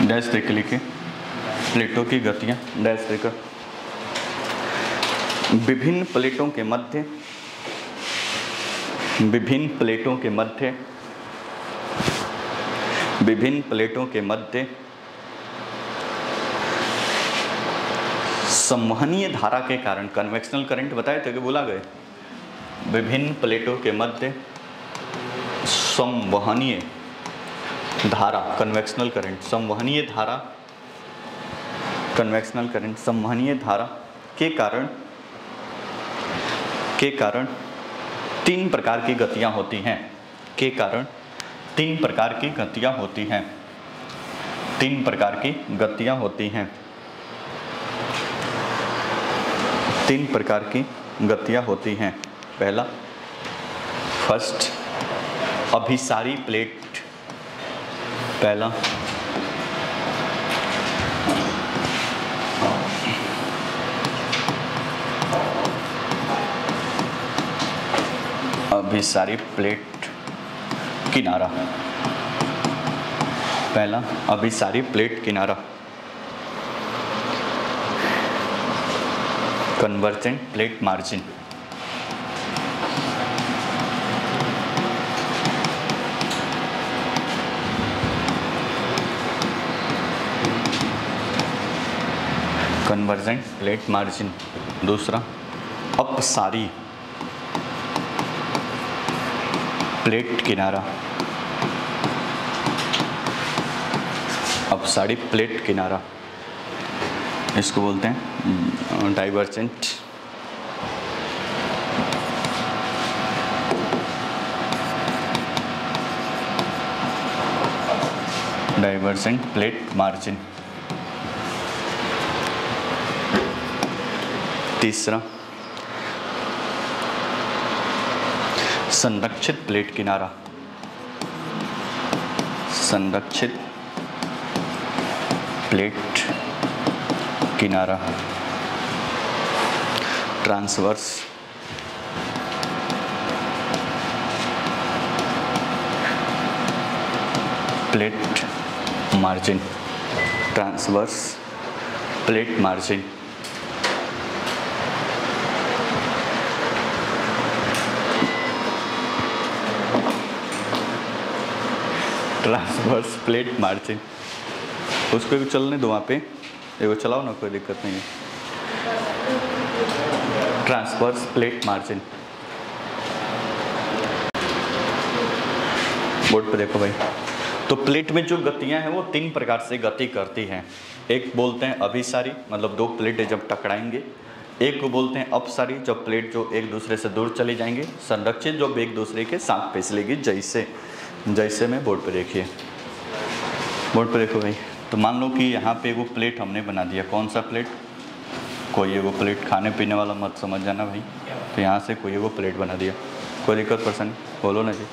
डैश देके लिखिए, प्लेटों की गतियाँ, डैश देकर। विभिन्न प्लेटों के मध्य, विभिन्न प्लेटों के मध्य, विभिन्न प्लेटों के मध्य संवहनीय धारा के कारण, कन्वेक्शनल करंट बताए थे कि बोला गए, विभिन्न प्लेटों के मध्य संवहनीय धारा, कन्वेक्शनल करंट, संवहनीय धारा, कन्वेक्शनल करंट, संवहनीय धारा के कारण 3 प्रकार की गतियां होती हैं, के कारण 3 प्रकार की गतियां होती हैं, 3 प्रकार की गतियां होती हैं, 3 प्रकार की गतियां होती हैं। पहला, फर्स्ट, अभिसारी प्लेट, पहला अभिसारी प्लेट किनारा, पहला अभिसारी प्लेट किनारा, convergent plate margin, convergent plate margin. दूसरा, अपसारी प्लेट किनारा, अपसारी प्लेट किनारा, इसको बोलते हैं डाइवर्जेंट प्लेट मार्जिन। तीसरा, संरक्षित प्लेट किनारा, संरक्षित प्लेट किनारा, transverse plate margin, transverse plate margin. Transverse plate margin, उसको भी चलने दो, वहाँ पे एगो चलाओ ना, कोई दिक्कत नहीं है। ट्रांसवर्स प्लेट मार्जिन, बोर्ड पे देखो भाई। तो प्लेट में जो गतियां हैं वो 3 प्रकार से गति करती हैं। एक बोलते हैं अभिसारी, मतलब 2 प्लेटें जब टकराएंगे। एक को बोलते हैं अपसारी, जब प्लेट जो एक दूसरे से दूर चली जाएंगे। संरक्षित, जो एक दूसरे के साथ फिसलेगी, जैसे में बोर्ड पे देखिए, बोर्ड पे देखो भाई। तो मान लो कि यहाँ पे वो प्लेट हमने बना दिया। कौन सा प्लेट? कोई वो प्लेट, खाने पीने वाला मत समझ जाना भाई। तो यहाँ से कोई वो प्लेट बना दिया, कोई दिक्कत परेशानी? बोलो ना जी।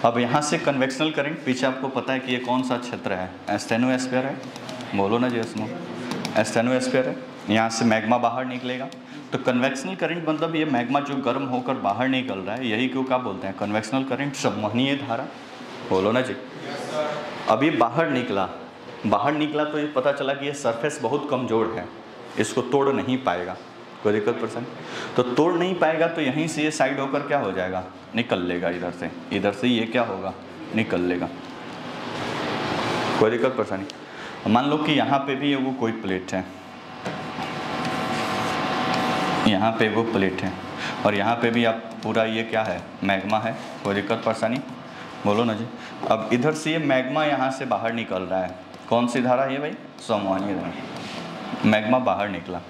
अब यहाँ से कन्वेक्शनल करंट, पीछे आपको पता है कि ये कौन सा क्षेत्र है, स्टेनोस्फीयर है। बोलो ना जी, इसमें स्टेनोस्फीयर है। यहाँ से मैग्मा बाहर निकलेगा, तो कन्वेक्शनल करंट मतलब ये मैग्मा जो गर्म होकर बाहर निकल रहा है, यही क्यों क्या बोलते हैं कन्वेक्शनल करंट, संवहनीय धारा। बोलो ना जी। अब ये बाहर निकला तो ये पता चला कि ये सरफेस बहुत कमज़ोर है, इसको तोड़ नहीं पाएगा। कोई दिक्कत परेशानी? तो तोड़ नहीं पाएगा तो यहीं से ये साइड होकर क्या हो जाएगा, निकल लेगा इधर से ये क्या होगा, निकल लेगा। कोई दिक्कत परेशानी? मान लो कि यहाँ पे भी वो कोई प्लेट है, यहाँ पे वो प्लेट है, और यहाँ पे भी आप पूरा ये क्या है, मैग्मा है। कोई दिक्कत परेशानी? बोलो ना जी। अब इधर से ये मैग्मा यहाँ से बाहर निकल रहा है, कौन सी धारा है भाई, संवहनीय धारा। मैग्मा बाहर निकला,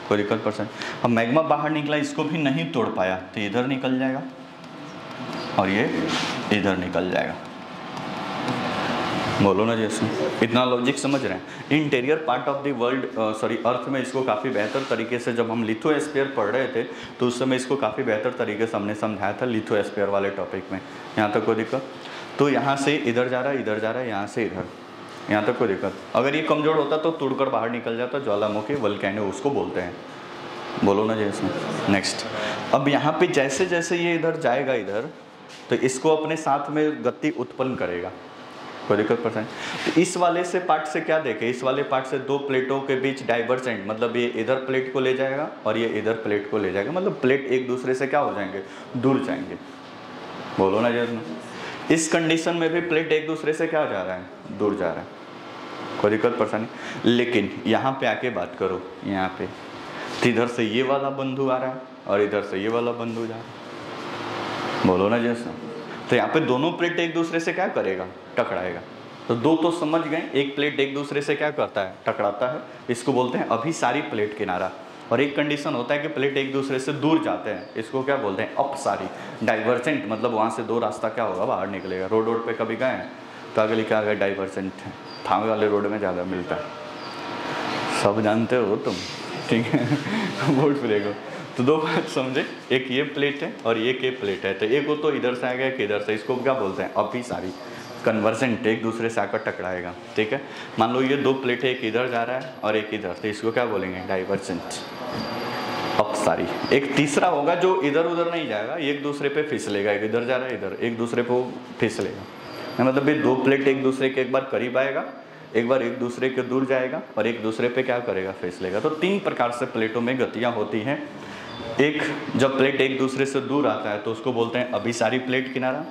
कोई दिक्कत परेशानी? अब मैग्मा बाहर निकला, इसको भी नहीं तोड़ पाया तो इधर निकल जाएगा और ये इधर निकल जाएगा। बोलो ना जैसे, इतना लॉजिक समझ रहे हैं? Interior part of the world earth में इसको काफ़ी बेहतर तरीके से, जब हम लिथोस्फीयर पढ़ रहे थे तो उस समय इसको काफ़ी बेहतर तरीके से हमने समझाया था लिथोस्फीयर वाले टॉपिक में। यहाँ तक कोई दिक्कत? तो यहाँ से इधर जा रहा है, इधर जा रहा है, यहाँ से इधर, यहाँ तक कोई दिक्कत? अगर ये कमज़ोर होता तो तोड़कर बाहर निकल जाता, ज्वालामुखी वोल्केनो उसको बोलते हैं। बोलो ना जैसे। नेक्स्ट, अब यहाँ पे जैसे जैसे ये इधर जाएगा इधर, तो इसको अपने साथ में गति उत्पन्न करेगा। कोई दिक्कत परेशानी? तो इस वाले से पार्ट से क्या देखे, इस वाले पार्ट से दो प्लेटों के बीच डाइवर्जेंट, मतलब ये इधर प्लेट को ले जाएगा और ये इधर प्लेट को ले जाएगा, मतलब प्लेट एक दूसरे से क्या हो जाएंगे, दूर जाएंगे। बोलो ना जैसे। इस कंडीशन में भी प्लेट एक दूसरे से क्या जा रहा है, दूर जा रहा है। कोई दिक्कत परेशानी? लेकिन यहाँ पे आके बात करो, यहाँ पे तो इधर से ये वाला बंधु आ रहा है और इधर से ये वाला बंधु जा रहा है। बोलो ना जैसा। तो यहाँ पे दोनों प्लेट एक दूसरे से क्या करेगा, टकराएगा। तो दो तो समझ गए, एक प्लेट एक दूसरे से क्या करता है, टकराता है, इसको बोलते हैं अभिसारी प्लेट किनारा। और एक कंडीशन होता है कि प्लेट एक दूसरे से दूर जाते हैं, इसको क्या बोलते हैं, अपसारी। डाइवर्जेंट मतलब वहाँ से दो रास्ता क्या होगा, बाहर निकलेगा। रोड पे कभी गए हैं तो आगे लिखा गया डाइवर्जेंट है, थामे वाले रोड में ज़्यादा मिलता है, सब जानते हो तुम, ठीक है। बोर्ड पे देखो तो दो बात समझे, एक ये प्लेट है और एक ये प्लेट है, तो एक को तो इधर से आएगा एक इधर से, इसको क्या बोलते हैं, अभिसारी। कन्वर्जेंट, एक दूसरे से आकर टकराएगा। ठीक है, मान लो ये दो प्लेट है, एक इधर जा रहा है और एक इधर, तो इसको क्या बोलेंगे, डाइवर्जेंट, अपसारी। एक तीसरा होगा जो इधर उधर नहीं जाएगा, एक दूसरे पे फिसलेगा, एक इधर जा रहा है इधर, एक दूसरे पे फिसलेगा। मतलब ये दो प्लेट एक दूसरे के एक बार करीब आएगा, एक बार एक दूसरे के दूर जाएगा और एक दूसरे पे क्या करेगा, फिसलेगा। तो तीन प्रकार से प्लेटों में गतियाँ होती हैं। एक, जब प्लेट एक दूसरे से दूर आता है तो उसको बोलते हैं अभिसारी प्लेट किनारा।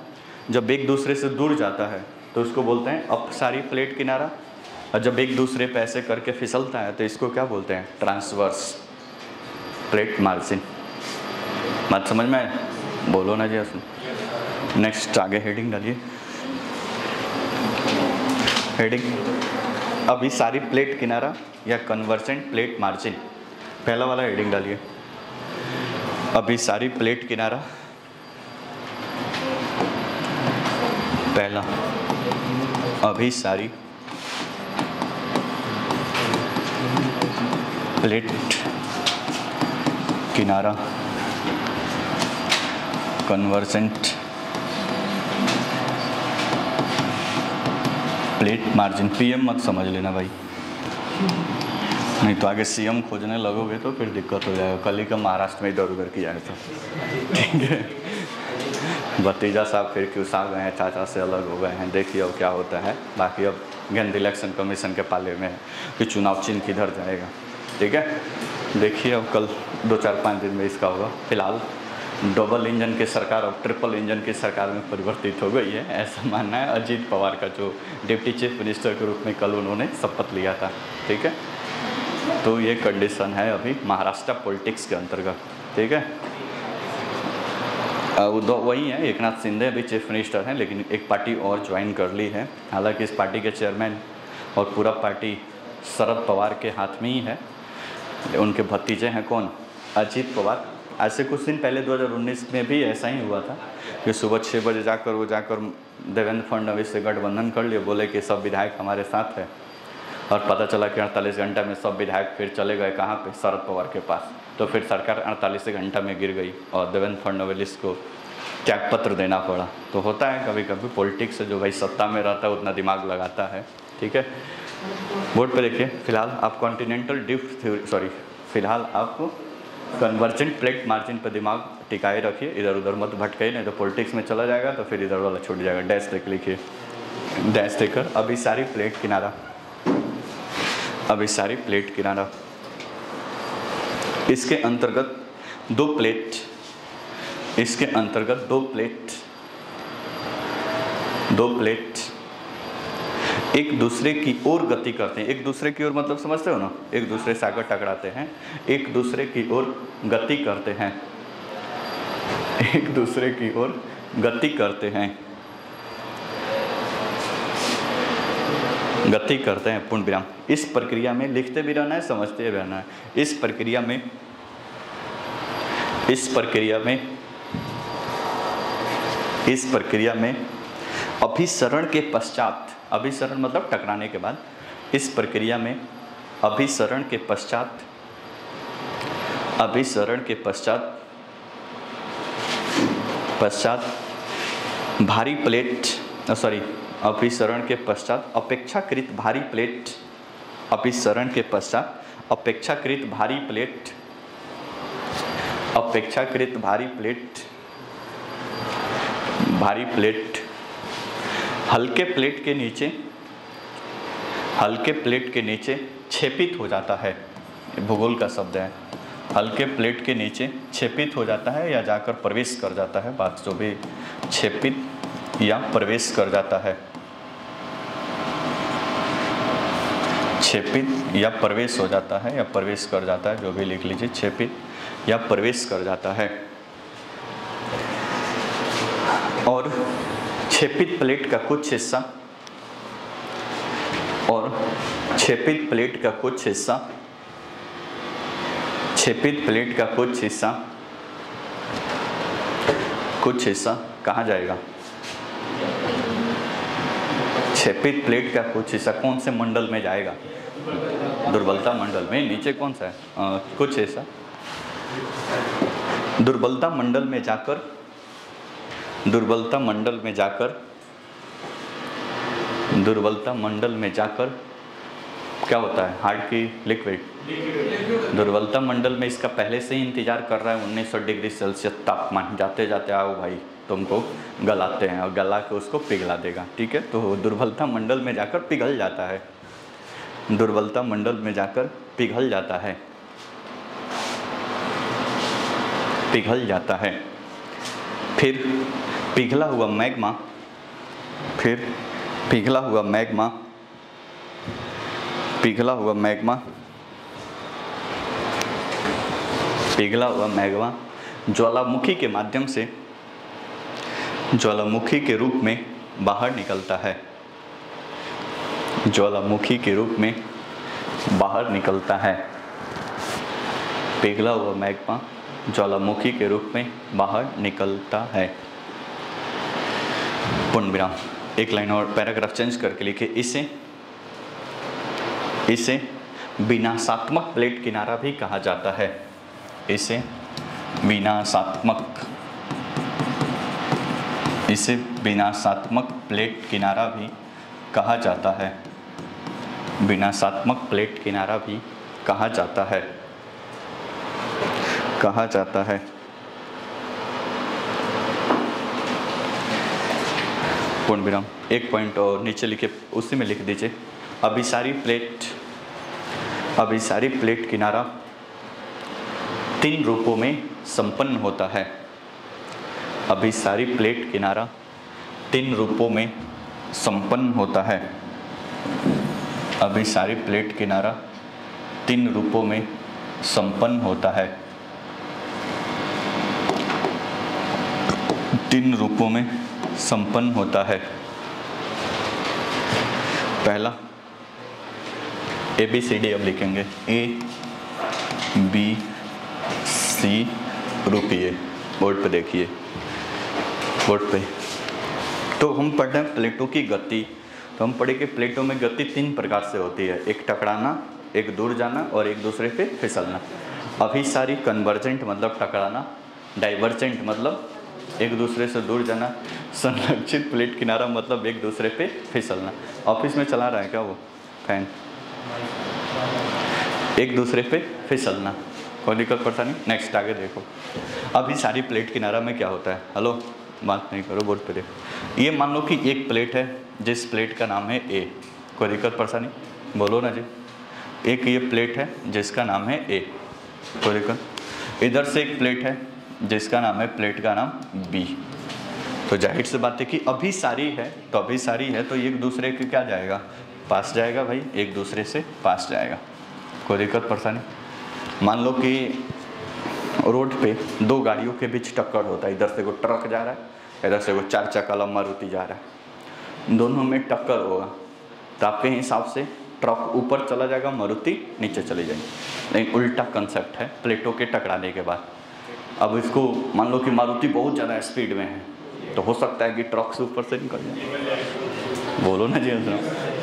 जब एक दूसरे से दूर जाता है तो उसको बोलते हैं अपसारी प्लेट किनारा। और जब एक दूसरे पे ऐसे करके फिसलता है तो इसको क्या बोलते हैं, ट्रांसवर्स प्लेट मार्जिन। बात समझ में आए? बोलो ना जी। नेक्स्ट आगे हेडिंग डालिए। हेडिंग अभिसारी प्लेट किनारा या कन्वर्जेंट प्लेट मार्जिन। पहला वाला हेडिंग डालिए, अभिसारी प्लेट किनारा। पहला, अभिसारी प्लेट किनारा, कन्वर्जेंट प्लेट मार्जिन। पीएम मत समझ लेना भाई, नहीं तो आगे सीएम खोजने लगोगे तो फिर दिक्कत हो जाएगा। कल ही का महाराष्ट्र में इधर उधर किया था, ठीक है। भतीजा साहब फिर क्यों सा गए हैं, चाचा से अलग हो गए हैं, देखिए अब क्या होता है। बाकी अब गेंद इलेक्शन कमीशन के पाले में है कि चुनाव चिन्ह किधर जाएगा, ठीक है। देखिए अब कल 2-4-5 दिन में इसका होगा। फिलहाल डबल इंजन की सरकार अब ट्रिपल इंजन की सरकार में परिवर्तित हो गई है, ऐसा मानना है अजीत पवार का, जो डिप्टी चीफ मिनिस्टर के रूप में कल उन्होंने शपथ लिया था, ठीक है। तो ये कंडीशन है अभी महाराष्ट्र पॉलिटिक्स के अंतर्गत, ठीक है। वही है, एकनाथ शिंदे अभी चीफ मिनिस्टर हैं, लेकिन एक पार्टी और ज्वाइन कर ली है। हालांकि इस पार्टी के चेयरमैन और पूरा पार्टी शरद पवार के हाथ में ही है। उनके भतीजे हैं कौन, अजीत पवार। आज से कुछ दिन पहले 2019 में भी ऐसा ही हुआ था कि सुबह 6 बजे जाकर देवेंद्र फडणवीस से गठबंधन कर लिए, बोले कि सब विधायक हमारे साथ है। और पता चला कि 48 घंटा में सब विधायक फिर चले गए कहाँ पे, शरद पवार के पास। तो फिर सरकार 48 घंटा में गिर गई और देवेंद्र फडणवीस को त्याग पत्र देना पड़ा। तो होता है कभी कभी, पॉलिटिक्स से जो भाई सत्ता में रहता है उतना दिमाग लगाता है, ठीक है। बोर्ड पे देखिए, फिलहाल आप कॉन्टिनेंटल ड्रिफ्ट थ्योरी, सॉरी फिलहाल आपको कन्वर्जेंट प्लेट मार्जिन पर दिमाग टिकाए रखिए, इधर उधर मत भटकाइए, नहीं तो पॉलिटिक्स में चला जाएगा तो फिर इधर वाला छूट जाएगा। डैश देख लिखिए, डैश देकर अभिसारी प्लेट किनारा, अभिसारी प्लेट किनारा, इसके अंतर्गत दो प्लेट, इसके अंतर्गत दो प्लेट एक दूसरे की ओर गति करते हैं। एक दूसरे की ओर मतलब समझते हो ना, एक दूसरे से आकर टकराते हैं, एक दूसरे की ओर गति करते हैं, एक दूसरे की ओर गति करते हैं, गति करते हैं, पूर्ण विराम। इस प्रक्रिया में लिखते भी रहना है, समझते भी रहना है। इस प्रक्रिया में अभिसरण के पश्चात, अभिसरण मतलब टकराने के बाद, इस प्रक्रिया में अभिसरण के पश्चात भारी प्लेट, सॉरी अभिसरण के पश्चात अपेक्षाकृत भारी प्लेट, अभिसरण के पश्चात अपेक्षाकृत भारी प्लेट, अपेक्षाकृत भारी प्लेट, भारी प्लेट हल्के प्लेट के नीचे, हल्के प्लेट के नीचे छेपित हो जाता है। भूगोल का शब्द है, हल्के प्लेट के नीचे छेपित हो जाता है या जाकर प्रवेश कर जाता है, बात जो भी छेपित या प्रवेश कर जाता है, छेपित या प्रवेश हो जाता है या प्रवेश कर जाता है, जो भी लिख लीजिए, छेपित या प्रवेश कर जाता है। और छेपित प्लेट का कुछ हिस्सा, और छेपित प्लेट का कुछ हिस्सा, छेपित प्लेट का कुछ हिस्सा, कुछ हिस्सा कहाँ जाएगा? छेपित प्लेट का कुछ हिस्सा कौन से मंडल में जाएगा? दुर्बलता मंडल में। नीचे कौन सा है? कुछ हिस्सा दुर्बलता मंडल में जाकर, दुर्बलता मंडल में जाकर, दुर्बलता मंडल में जाकर क्या होता है? हार्ड की लिक्विड। दुर्बलता मंडल में इसका पहले से ही इंतजार कर रहा है 1900 डिग्री सेल्सियस तापमान, जाते जाते आओ भाई तुमको गलाते हैं, और गला के उसको पिघला देगा, ठीक है। तो दुर्बलता मंडल में जाकर पिघल जाता है, दुर्बलता मंडल में जाकर पिघल जाता है, पिघल जाता है। फिर पिघला हुआ मैग्मा, फिर पिघला हुआ मैग्मा, पिघला हुआ मैग्मा, पिघला हुआ मैग्मा ज्वालामुखी के माध्यम से, ज्वालामुखी के रूप में बाहर निकलता है, ज्वालामुखी के रूप में बाहर निकलता है। पिघला हुआ मैग्मा ज्वालामुखी के रूप में बाहर निकलता है। पूर्ण विराम। एक लाइन और पैराग्राफ चेंज करके लिखिए, इसे विनाशात्मक प्लेट किनारा भी कहा जाता है, इसे विनाशात्मक, इसे विनाशात्मक प्लेट किनारा भी कहा जाता है, विनाशात्मक प्लेट किनारा भी कहा जाता है, कहा जाता है। पूर्ण विराम। एक पॉइंट और नीचे लिखे, उसी में लिख दीजिए, अभिसारी प्लेट, अभिसारी प्लेट किनारा 3 रूपों में संपन्न होता है। अभिसारी प्लेट किनारा 3 रूपों में संपन्न होता है। अभिसारी प्लेट किनारा 3 रूपों में संपन्न होता है, 3 रूपों में संपन्न होता है। पहला ABCD अब लिखेंगे, ABC रूपीय। बोर्ड पे देखिए, बोर्ड पे। तो हम पढ़ रहे हैं प्लेटों की गति। तो हम पढ़े कि प्लेटों में गति 3 प्रकार से होती है, एक टकराना, एक दूर जाना और एक दूसरे पे फिसलना। अभिसारी कन्वर्जेंट मतलब टकराना, डाइवर्जेंट मतलब एक दूसरे से दूर जाना। संरक्षित प्लेट किनारा मतलब एक दूसरे पे फिसलना। ऑफिस में चला रहा है क्या वो फैन? एक दूसरे पे फिसलना, कोई दिक्कत परेशानी? नेक्स्ट आगे देखो। अभी सारी प्लेट किनारा में क्या होता है? हेलो, बात नहीं करो, बोर्ड पे देखो। ये मान लो कि एक प्लेट है जिस प्लेट का नाम है ए, कोई दिक्कत परेशानी? बोलो ना जी। एक ये प्लेट है जिसका नाम है ए, कोई दिक्कत? इधर से एक प्लेट है जिसका नाम है, प्लेट का नाम बी। तो जाहिर सी बात है कि अभी सारी है, तो अभी सारी है तो एक दूसरे के क्या जाएगा? पास जाएगा भाई, एक दूसरे से पास जाएगा, कोई दिक्कत परेशानी? मान लो कि रोड पे दो गाड़ियों के बीच टक्कर होता है, इधर से कोई ट्रक जा रहा है, इधर से कोई 4 चक्का वाला मारुति जा रहा है, दोनों में टक्कर होगा तो आपके हिसाब से ट्रक ऊपर चला जाएगा, मारुति नीचे चली जाएगी। लेकिन उल्टा कंसेप्ट है प्लेटों के टकराने के बाद। अब इसको मान लो कि मारुति बहुत ज़्यादा स्पीड में है, तो हो सकता है कि ट्रक से ऊपर से निकल जाए। बोलो ना जी,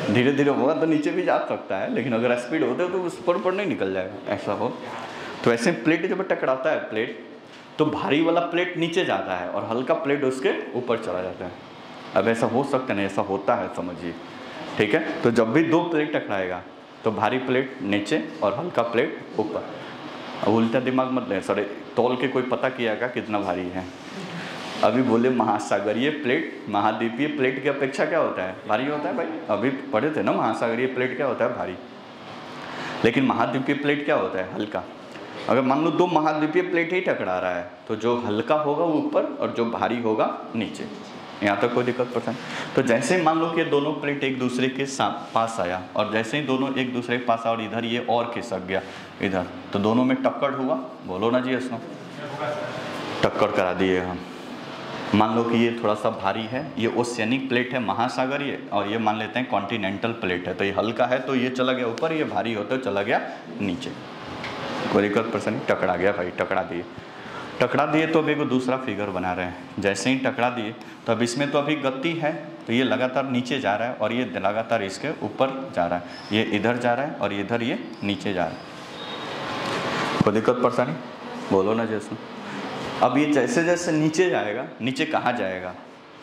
धीरे धीरे होगा तो नीचे भी जा सकता है, लेकिन अगर स्पीड होते तो उस पर नहीं निकल जाएगा, ऐसा हो। तो ऐसे प्लेट जब टकराता है प्लेट, तो भारी वाला प्लेट नीचे जाता है और हल्का प्लेट उसके ऊपर चला जाता है। अब ऐसा हो सकता नहीं, ऐसा होता है, समझिए, ठीक है। तो जब भी दो प्लेट टकराएगा तो भारी प्लेट नीचे और हल्का प्लेट ऊपर। अब उल्टा दिमाग मत ले, सर तौल के कोई पता किया कितना भारी है? अभी बोले महासागरीय प्लेट, महाद्वीपीय प्लेट की अपेक्षा क्या होता है? भारी होता है भाई। अभी पढ़े थे ना, महासागरीय प्लेट क्या होता है? भारी। लेकिन महाद्वीपीय प्लेट क्या होता है? हल्का। अगर मान लो दो महाद्वीपीय प्लेट ही टकरा रहा है तो जो हल्का होगा वो ऊपर और जो भारी होगा नीचे। यहाँ तक कोई दिक्कत परेशानी? तो जैसे ही मान लो कि दोनों प्लेट एक दूसरे के पास आया और जैसे ही दोनों एक दूसरे के पास आया और इधर ये और खिसक गया इधर, तो दोनों में टक्कर हुआ। बोलो ना जी, असनो टक्कर करा दिए हम। मान लो कि ये थोड़ा सा भारी है, ये ओशियनिक प्लेट है, महासागरीय, और ये मान लेते हैं कॉन्टिनेंटल प्लेट है। तो ये हल्का है तो ये चला गया ऊपर, ये भारी होता चला गया नीचे। कोई दिक्कत परेशानी? टकरा गया भाई, टकरा दिए तो अभी को दूसरा फिगर बना रहे हैं। जैसे ही टकरा दिए तो अब इसमें तो अभी गति है, तो ये लगातार नीचे जा रहा है और ये लगातार इसके ऊपर जा रहा है, ये इधर जा रहा है और इधर ये नीचे जा रहा है। कोई दिक्कत परेशानी? बोलो ना जैसे। अब ये जैसे जैसे नीचे जाएगा, नीचे कहाँ जाएगा?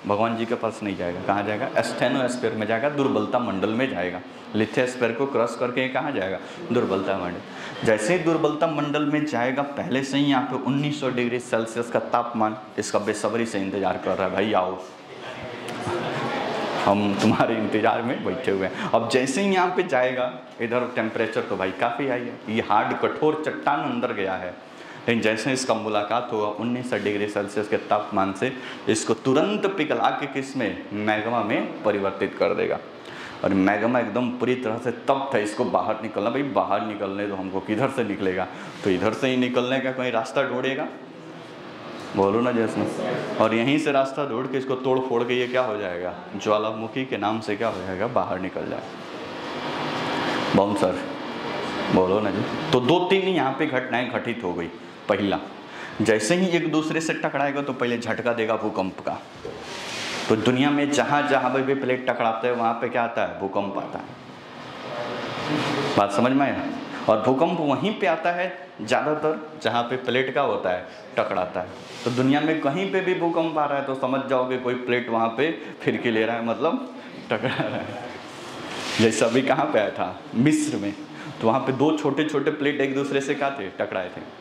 भगवान जी के पास नहीं जाएगा, कहाँ जाएगा? एस्थेनोस्फीयर में जाएगा, दुर्बलता मंडल में जाएगा। लिथोस्फीयर को क्रॉस करके ये कहाँ जाएगा? दुर्बलता मंडल। जैसे ही दुर्बलता मंडल में जाएगा, पहले से ही यहाँ पे 1900 डिग्री सेल्सियस का तापमान इसका बेसब्री से इंतजार कर रहा है, भाई आओ, हम तुम्हारे इंतजार में बैठे हुए हैं। अब जैसे ही यहाँ पे जाएगा, इधर टेम्परेचर तो भाई काफ़ी हाई है, ये हार्ड कठोर चट्टान अंदर गया है। लेकिन जैसे इसका मुलाकात होगा 1900 डिग्री सेल्सियस के तापमान से, इसको तुरंत पिघला के किस में? मैग्मा में परिवर्तित कर देगा। और मैग्मा एकदम पूरी तरह से तप्त है, इसको बाहर निकलना, भाई बाहर निकलने तो हमको किधर से निकलेगा? तो इधर से ही निकलने का कोई रास्ता ढूंढेगा। बोलो ना जैसे। और यहीं से रास्ता ढूंढ के इसको तोड़ फोड़ के ये क्या हो जाएगा? ज्वालामुखी के नाम से क्या हो जाएगा? बाहर निकल जाएगा। बाउंसर। बोलो ना जी। तो 2-3 यहाँ पे घटनाएं घटित हो गई। पहला, जैसे ही एक दूसरे से टकराएगा तो पहले झटका देगा भूकंप का। तो दुनिया में जहाँ जहाँ भी प्लेट टकराते हैं वहाँ पे क्या आता है? भूकंप आता है। बात समझ में आया? और भूकंप वहीं पे आता है ज़्यादातर जहाँ पे प्लेट का होता है, टकराता है। तो दुनिया में कहीं पे भी भूकंप आ रहा है तो समझ जाओगे कोई प्लेट वहाँ पे फिरकी ले रहा है, मतलब टकरा रहा है। जैसे अभी कहाँ पे आया था? मिस्र में। तो वहाँ पे 2 छोटे छोटे प्लेट एक दूसरे से क्या थे? टकराए थे।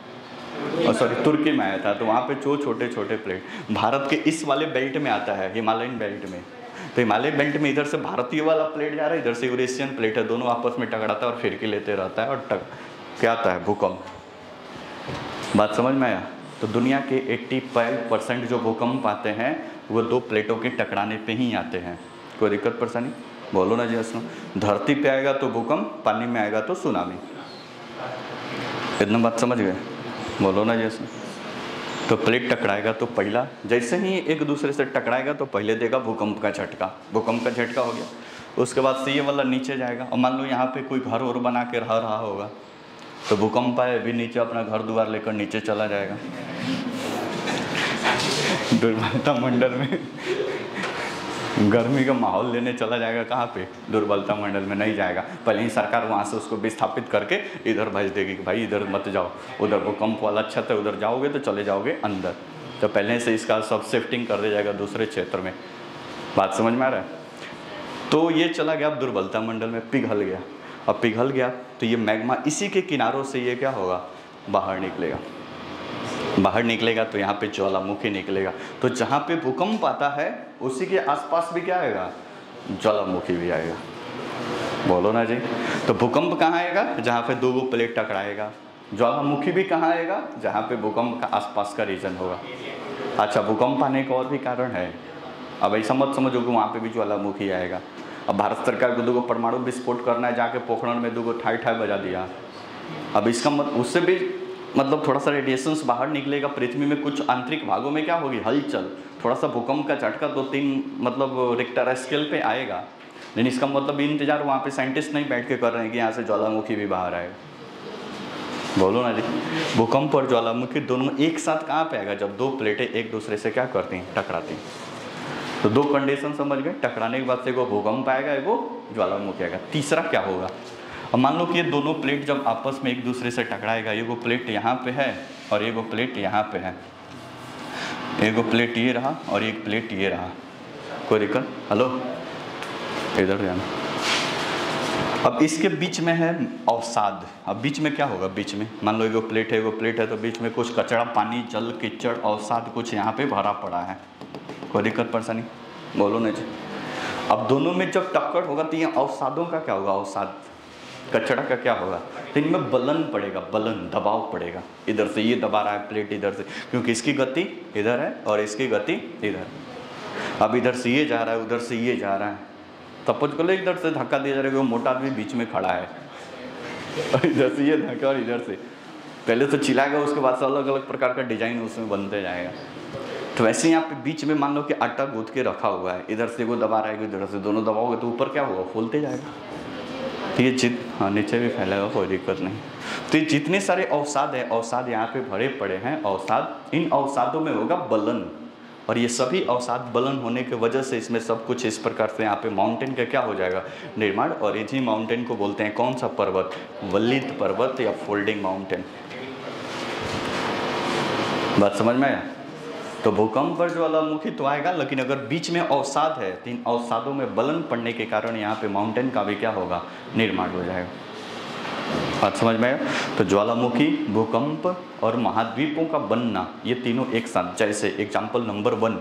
और सॉरी, तुर्की में आया था, तो वहाँ पे 2 छोटे छोटे प्लेट भारत के इस वाले बेल्ट में आता है, हिमालयन बेल्ट में। तो हिमालय बेल्ट में इधर से भारतीय वाला प्लेट जा रहा है, इधर से यूरेशियन प्लेट है, दोनों आपस में टकराता है और फिरकी लेते रहता है और क्या आता है? भूकंप। बात समझ में आया? तो दुनिया के 85% जो भूकंप आते हैं वो 2 प्लेटों के टकराने पे ही आते हैं। कोई दिक्कत परेशानी? बोलो ना जी असनो। धरती पे आएगा तो भूकंप, पानी में आएगा तो सुनामी। इतना बात समझ गए? बोलो ना जी असनो। तो प्लेट टकराएगा तो पहला, जैसे ही एक दूसरे से टकराएगा तो पहले देगा भूकंप का झटका। भूकंप का झटका हो गया, उसके बाद से ये वाला नीचे जाएगा। और मान लो यहाँ पे कोई घर और बना के रह रहा होगा, तो भूकंप आए भी नीचे अपना घर द्वार लेकर नीचे चला जाएगा। दुर्बलता मंडल में गर्मी का माहौल लेने चला जाएगा। कहाँ पे? दुर्बलता मंडल में नहीं जाएगा, पहले ही सरकार वहाँ से उसको विस्थापित करके इधर भेज देगी कि भाई इधर मत जाओ, उधर भूकंप वाला छत है, उधर जाओगे तो चले जाओगे अंदर। तो पहले से इसका सब शिफ्टिंग कर दिया जाएगा दूसरे क्षेत्र में। बात समझ में आ रहा है? तो ये चला गया अब दुर्बलता मंडल में, पिघल गया। अब पिघल गया तो ये मैग्मा इसी के किनारों से ये क्या होगा, बाहर निकलेगा। बाहर निकलेगा तो यहाँ पे ज्वालामुखी निकलेगा। तो जहाँ पे भूकंप आता है उसी के आसपास भी क्या आएगा, ज्वालामुखी भी आएगा। बोलो ना जी। तो भूकंप कहाँ आएगा, जहाँ पे दो प्लेट टकराएगा। ज्वालामुखी भी कहाँ आएगा, जहाँ पे भूकंप का आसपास का रीजन होगा। अच्छा, भूकंप आने का और भी कारण है। अब ऐसा मत समझो कि वहाँ पे भी ज्वालामुखी आएगा। अब भारत सरकार को 2 परमाणु विस्फोट करना है, जाके पोखरण में 2 ठाई ठाई बजा दिया। अब इसका उससे भी मतलब थोड़ा सा रेडिएशंस बाहर निकलेगा। पृथ्वी में कुछ आंतरिक भागों में क्या होगी, हलचल, थोड़ा सा भूकंप का झटका 2-3 मतलब रिक्टर स्केल पे आएगा। लेकिन इसका मतलब इंतजार वहाँ पे साइंटिस्ट नहीं बैठ के कर रहे हैं कि यहाँ से ज्वालामुखी भी बाहर आएगा। बोलो ना जी। भूकंप और ज्वालामुखी दोनों एक साथ कहाँ पे आएगा, जब 2 प्लेटें एक दूसरे से क्या करती हैं, टकराती हैं। तो 2 कंडीशन समझ गए। टकराने के बाद से एगो भूकंप आएगा, एगो ज्वालामुखी आएगा। तीसरा क्या होगा, अब मान लो कि ये दोनों प्लेट जब आपस में एक दूसरे से टकराएगा, एगो प्लेट यहाँ पे है और एगो प्लेट यहाँ पे है, एगो प्लेट ये रहा और एक प्लेट ये रहा। कोई दिक्कत? हेलो, इधर जाना। अब इसके बीच में है अवसाद। अब बीच में क्या होगा, बीच में मान लो एगो प्लेट है तो बीच में कुछ कचरा, पानी, जल, कीचड़, अवसाद कुछ यहाँ पे भरा पड़ा है। कोई दिक्कत परेशानी? बोलो ना जी। अब दोनों में जब टक्कर होगा तो ये अवसादों का क्या होगा, अवसाद कचरा का क्या होगा, तो इनमें बलन पड़ेगा, बलन दबाव पड़ेगा। इधर से ये दबा रहा है प्लेट इधर से, क्योंकि इसकी गति इधर है और इसकी गति इधर। अब इधर से ये जा रहा है, उधर से ये जा रहा है। तब कुछ को इधर से धक्का दिया जा रहा है, वो मोटा आदमी बीच में खड़ा है और इधर से ये धक्का और इधर से, पहले तो चिल्लाएगा, उसके बाद से अलग अलग प्रकार का डिजाइन उसमें बनते जाएगा। तो वैसे यहाँ पे बीच में मान लो कि आटा गूंथ के रखा हुआ है, इधर से वो दबा रहा है, इधर से दोनों दबाओगे तो ऊपर क्या होगा, फूलते जाएगा। तो ये हाँ नीचे भी फैलेगा, कोई दिक्कत नहीं। तो ये जितने सारे अवसाद है, अवसाद यहाँ पे भरे पड़े हैं अवसाद, इन अवसादों में होगा बलन। और ये सभी अवसाद बलन होने की वजह से इसमें सब कुछ इस प्रकार से यहाँ पे माउंटेन का क्या हो जाएगा, निर्माण। और इसी माउंटेन को बोलते हैं कौन सा पर्वत, वल्लित पर्वत या फोल्डिंग माउंटेन। बात समझ में आया? तो भूकंप पर ज्वालामुखी तो आएगा, लेकिन अगर बीच में अवसाद है तो इन अवसादों में बलन पड़ने के कारण यहाँ पे माउंटेन का भी क्या होगा, निर्माण हो जाएगा। बात समझ में आया? तो ज्वालामुखी, भूकंप और महाद्वीपों का बनना, ये तीनों एक साथ। जैसे एग्जाम्पल नंबर 1,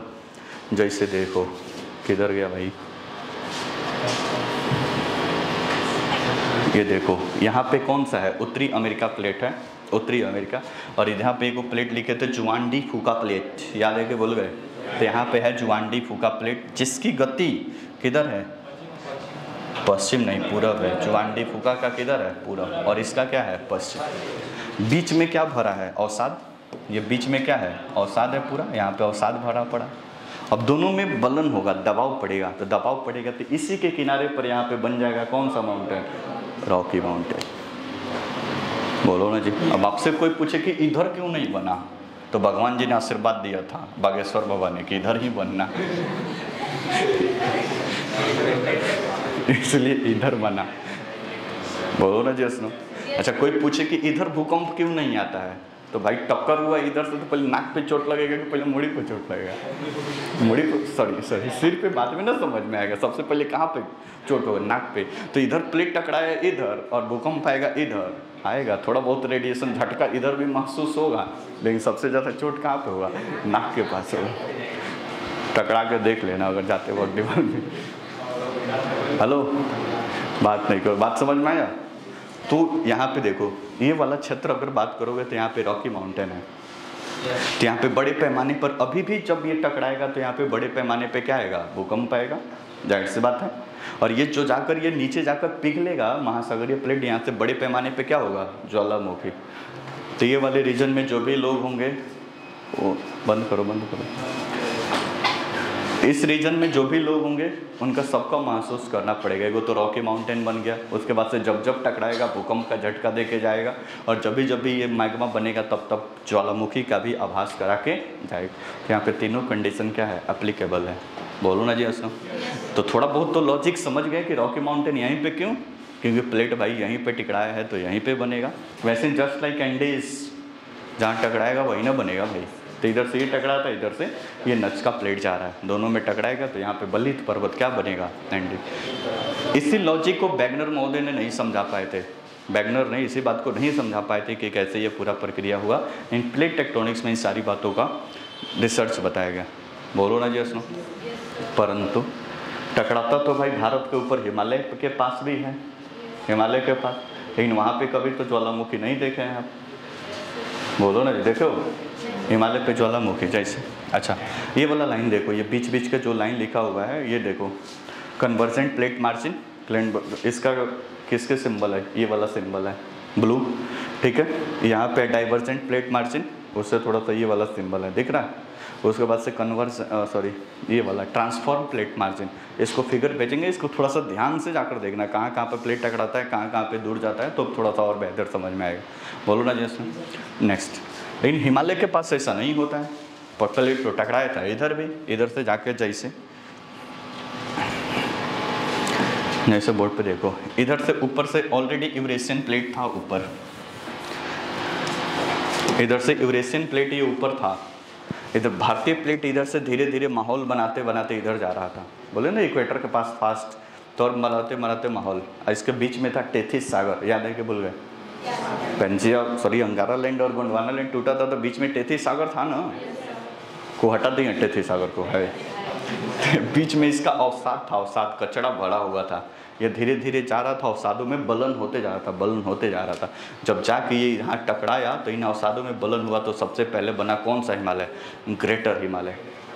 जैसे देखो किधर गया भाई, ये देखो यहाँ पे कौन सा है, उत्तरी अमेरिका प्लेट है, उत्तरी अमेरिका। और यहाँ पे एक प्लेट लिखे थे जुआन डी फूका प्लेट, याद है कि भूल गए? तो यहाँ पे है जुआन डी फूका प्लेट, जिसकी गति किधर है, पश्चिम नहीं पूरब है। जुआन डी फूका का किधर है, पूरब, और इसका क्या है, पश्चिम। बीच में क्या भरा है, अवसाद। ये बीच में क्या है, अवसाद है पूरा, यहाँ पे अवसाद भरा पड़ा। अब दोनों में बलन होगा, दबाव पड़ेगा। तो दबाव पड़ेगा तो इसी के किनारे पर यहाँ पे बन जाएगा कौन सा माउंटेन, रॉकी माउंटेन। बोलो ना जी। अब आपसे कोई पूछे कि इधर क्यों नहीं बना, तो भगवान जी ने आशीर्वाद दिया था बागेश्वर बाबा ने कि इधर ही बनना इसलिए इधर बना। बोलो ना जी, सुनो। अच्छा, कोई पूछे कि इधर भूकंप क्यों नहीं आता है, तो भाई टक्कर हुआ इधर से तो पहले नाक पे चोट लगेगा कि पहले मुड़ी पे चोट लगेगा, मुड़ी पे, सॉरी सिर पे, बाद में ना समझ में आएगा। सबसे पहले कहाँ पे चोट होगा, नाक पे। तो इधर प्लेट टकराया इधर और भूकंप आएगा इधर, आएगा थोड़ा बहुत रेडिएशन झटका इधर भी महसूस होगा, लेकिन सबसे ज़्यादा चोट कहाँ पे होगा, नाक के पास होगा। टकरा के देख लेना अगर जाते वक्त दीवार में। हेलो, बात नहीं करो, बात समझ में आया? तो यहाँ पे देखो, ये वाला क्षेत्र अगर बात करोगे तो यहाँ पे रॉकी माउंटेन है। तो यहाँ पे बड़े पैमाने पर अभी भी जब ये टकराएगा तो यहाँ पे बड़े पैमाने पे क्या आएगा, भूकंप आएगा, जाहिर सी बात है। और ये जो जाकर ये नीचे जाकर पिघलेगा महासागरीय प्लेट, यहाँ से बड़े पैमाने पे क्या होगा, ज्वालामुखी। तो ये वाले रीजन में जो भी लोग होंगे वो बंद करो, बंद करो। इस रीजन में जो भी लोग होंगे उनका सबका महसूस करना पड़ेगा। वो तो रॉकी माउंटेन बन गया, उसके बाद से जब जब टकराएगा भूकंप का झटका दे के जाएगा, और जब भी ये मैग्मा बनेगा तब तब ज्वालामुखी का भी आभास करा के जाएगा। तो यहाँ पे तीनों कंडीशन क्या है, एप्लीकेबल है। बोलो ना जी असम। तो थोड़ा बहुत तो लॉजिक समझ गए कि रॉकी माउंटेन यहीं पे क्यों, क्योंकि प्लेट भाई यहीं पे टकराया है तो यहीं पे बनेगा। वैसे जस्ट लाइक एंडीज, जहाँ टकराएगा वहीं ना बनेगा भाई, तो इधर से ये टकरा था, इधर से ये नच का प्लेट जा रहा है, दोनों में टकराएगा तो यहाँ पे बलित पर्वत क्या बनेगा, एंड इसी लॉजिक को वैगनर महोदय ने नहीं समझा पाए थे। वैगनर ने इसी बात को नहीं समझा पाए थे कि कैसे ये पूरा प्रक्रिया हुआ। इन प्लेट टेक्टोनिक्स में इन सारी बातों का रिसर्च बताया गया। बोलो ना जी सुनो। परंतु टकराता तो भाई भारत के ऊपर हिमालय के पास भी है, हिमालय के पास, लेकिन वहाँ पे कभी तो ज्वालामुखी नहीं देखे हैं आप। बोलो ना जी, देखो हिमालय पे ज्वालामुखी जैसे। अच्छा ये वाला लाइन देखो, ये बीच बीच का जो लाइन लिखा हुआ है ये देखो, कन्वर्जेंट प्लेट मार्जिन, इसका किसके सिंबल है, ये वाला सिंबल है ब्लू, ठीक है। यहाँ पे डाइवर्जेंट प्लेट मार्जिन, उससे थोड़ा सा ये वाला सिंबल है, दिख रहा है। उसके बाद से ये वाला ट्रांसफॉर्म प्लेट मार्जिन, इसको फिगर भेजेंगे, इसको थोड़ा सा ध्यान से जाकर देखना कहाँ कहाँ पे प्लेट टकराता है, कहाँ कहाँ पे दूर जाता है, तो थोड़ा सा और बेहतर समझ में आएगा। बोलो ना जैसे। नेक्स्ट, लेकिन हिमालय के पास ऐसा नहीं होता है, प्लेट तो टकराया था इधर भी, इधर से जाके जैसे बोर्ड पे देखो, इधर से ऊपर से ऑलरेडी यूरेशियन प्लेट था ऊपर, इधर से यूरेशियन प्लेट ये ऊपर था, इधर भारतीय प्लेट इधर से धीरे धीरे माहौल बनाते बनाते इधर जा रहा था। बोले ना इक्वेटर के पास फास्ट तो और बनाते बनाते माहौल, इसके बीच में था टेथिस सागर, याद है कि भूल गए? अंगारा लैंड और गोंडवाना लैंड टूटा था तो बीच में टेथिस सागर था ना, को हटा दिए टेथिस सागर को, है बीच में इसका अवसाद था, अवसाद कचड़ा भरा हुआ था, ये धीरे धीरे जा रहा था, अवसादों में बलन होते जा रहा था, बलन होते जा रहा था। जब जाके ये यहाँ टकराया तो इन अवसादों में बलन हुआ तो सबसे पहले बना कौन सा हिमालय, ग्रेटर हिमालय,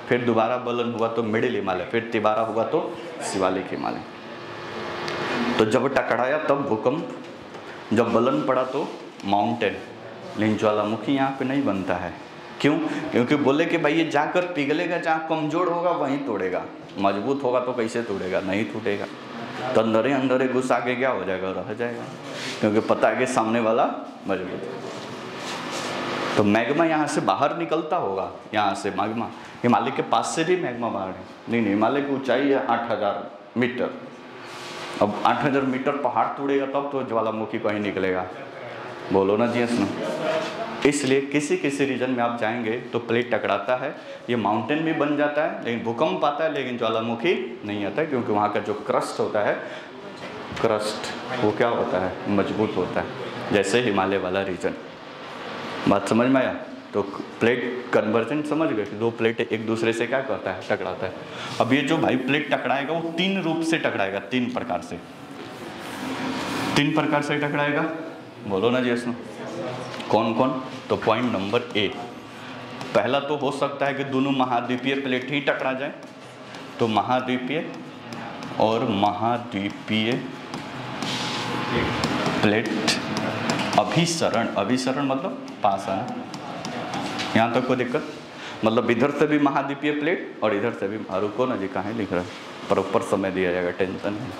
फिर दोबारा बलन हुआ तो मिडिल हिमालय, फिर तिबारा हुआ तो शिवालिक हिमालय। तो जब टकराया तब भूकंप, जब बलन पड़ा तो माउंटेन, लेकिन ज्वालामुखी यहाँ पे नहीं बनता है। क्यों? क्योंकि बोले कि भाई ये जाकर पिघलेगा, जहाँ कमजोर होगा वहीं तोड़ेगा, मजबूत होगा तो कैसे तोड़ेगा, नहीं टूटेगा, तो अंदर अंदर घुस आके क्या हो जाएगा, रह जाएगा, क्योंकि पता है कि सामने वाला मजबूत है। तो मैग्मा यहाँ से बाहर निकलता होगा, यहाँ से मैग्मा हिमालय के पास से भी मैग्मा बाहर है, नहीं हिमालय की ऊंचाई है 8000 मीटर। अब 8000 मीटर पहाड़ तोड़ेगा तब तो ज्वालामुखी कहीं निकलेगा। बोलो ना जी सुनो। इसलिए किसी किसी रीजन में आप जाएंगे तो प्लेट टकराता है, ये माउंटेन भी बन जाता है, लेकिन भूकंप आता है, लेकिन ज्वालामुखी नहीं आता है, क्योंकि वहाँ का जो क्रस्ट होता है, क्रस्ट वो क्या होता है, मजबूत होता है, जैसे हिमालय वाला रीजन। बात समझ में आया? तो प्लेट कन्वर्जेंट समझ गए, दो प्लेट एक दूसरे से क्या करता है, टकराता है। अब ये जो भाई प्लेट टकराएगा वो 3 रूप से टकराएगा, 3 प्रकार से, 3 प्रकार से टकराएगा। बोलो ना जी सुनो, कौन कौन? तो पॉइंट नंबर ए, पहला तो हो सकता है कि दोनों महाद्वीपीय प्लेट ही टकरा जाए, तो महाद्वीपीय और महाद्वीपीय प्लेट अभिसरण, अभिसरण मतलब पास आना, यहाँ तक कोई दिक्कत? मतलब इधर से भी महाद्वीपीय प्लेट और इधर से भी, रुको ना जी कहाँ लिख रहा है, प्रॉपर समय दिया जाएगा, टेंशन नहीं।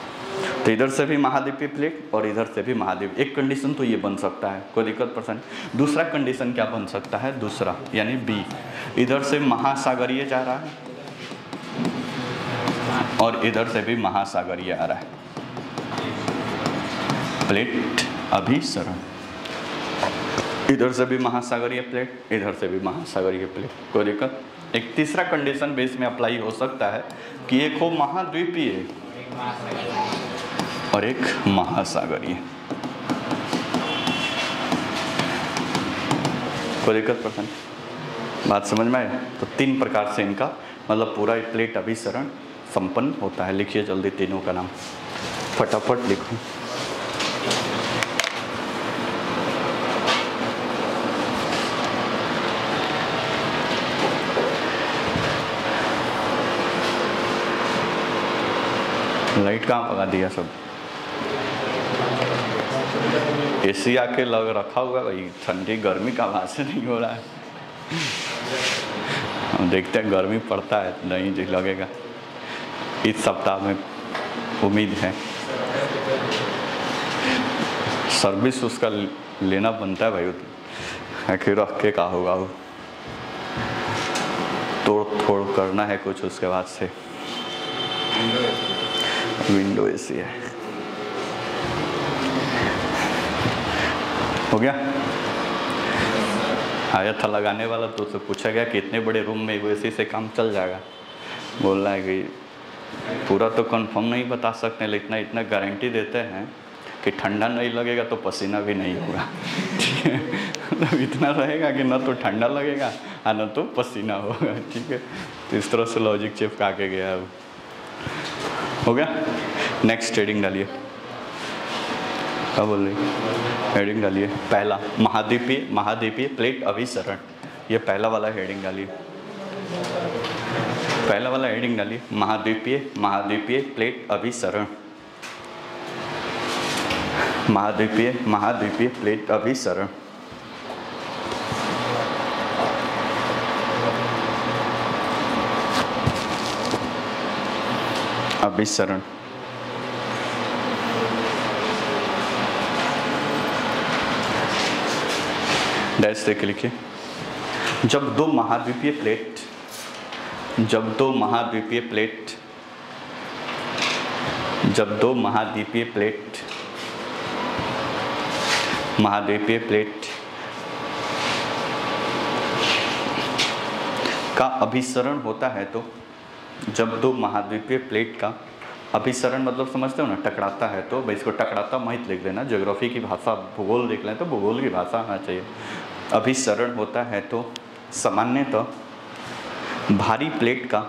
तो इधर से भी महाद्वीपीय प्लेट और इधर से भी महाद्वीप, एक कंडीशन तो ये बन सकता है, कोई दिक्कत परेशानी। दूसरा कंडीशन क्या बन सकता है, दूसरा यानी बी, इधर से महासागरीय जा रहा है और इधर से भी महासागरीय आ रहा है, प्लेट अभिसरण, इधर से भी महासागरीय प्लेट, इधर से भी महासागरीय प्लेट, कोई दिक्कत? एक तीसरा कंडीशन बेस में अप्लाई हो सकता है कि एक हो महाद्वीपीय और एक महासागरीय, कोई दिक्कत पसंद? बात समझ में आए? तो 3 प्रकार से इनका मतलब पूरा प्लेट अभिसरण संपन्न होता है। लिखिए जल्दी तीनों का नाम, फटाफट लिखो। लाइट कहाँ भगा दिया सब? एसी आके लग रखा हुआ भाई, ठंडी गर्मी का आवाज से नहीं हो रहा है। हम देखते हैं गर्मी पड़ता है नहीं जी लगेगा, इस सप्ताह में उम्मीद है। सर्विस उसका लेना बनता है भाई, आखिर रख के कहा होगा वो, तोड़ फोड़ करना है कुछ, उसके बाद से विंडो एसी है। हो गया? आया था लगाने वाला, तो उससे पूछा गया कि इतने बड़े रूम में एसी से काम चल जाएगा। बोल रहा है कि पूरा तो कंफर्म नहीं बता सकते, लेकिन इतना गारंटी देते हैं कि ठंडा नहीं लगेगा तो पसीना भी नहीं होगा। ठीक है, मतलब इतना रहेगा कि ना तो ठंडा लगेगा और ना तो पसीना होगा। ठीक है, तो इस तरह से लॉजिक चिपका के गया। अब हो गया। नेक्स्ट हेडिंग डालिए। क्या बोल रही? हेडिंग डालिए। पहला, महाद्वीपीय प्लेट अभिसरण। ये पहला वाला हेडिंग डालिए। पहला वाला हेडिंग डालिए, महाद्वीपीय प्लेट अभिसरण। महाद्वीपीय प्लेट अभिसरण। अभिसरण डैश देख लिखिए। जब दो महाद्वीपीय प्लेट का अभिसरण होता है, तो जब दो महाद्वीपीय प्लेट का अभिसरण मतलब समझते हो ना, टकराता है, तो भाई इसको टकराता मत लिख लेना, ज्योग्राफी की भाषा भूगोल देख लें तो भूगोल की भाषा आना चाहिए। अभिसरण होता है तो सामान्यतः भारी प्लेट का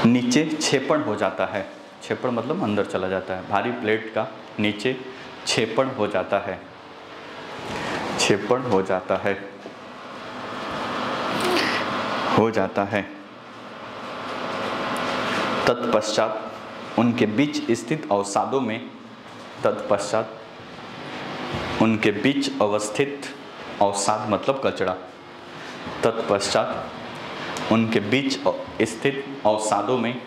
नीचे छेपण हो जाता है। छेपण मतलब अंदर चला जाता है। भारी प्लेट का नीचे छेपण हो जाता है। तत्पश्चात उनके बीच स्थित अवसादों अवस्थित अवसाद मतलब कचरा। तत्पश्चात उनके बीच स्थित अवसादों में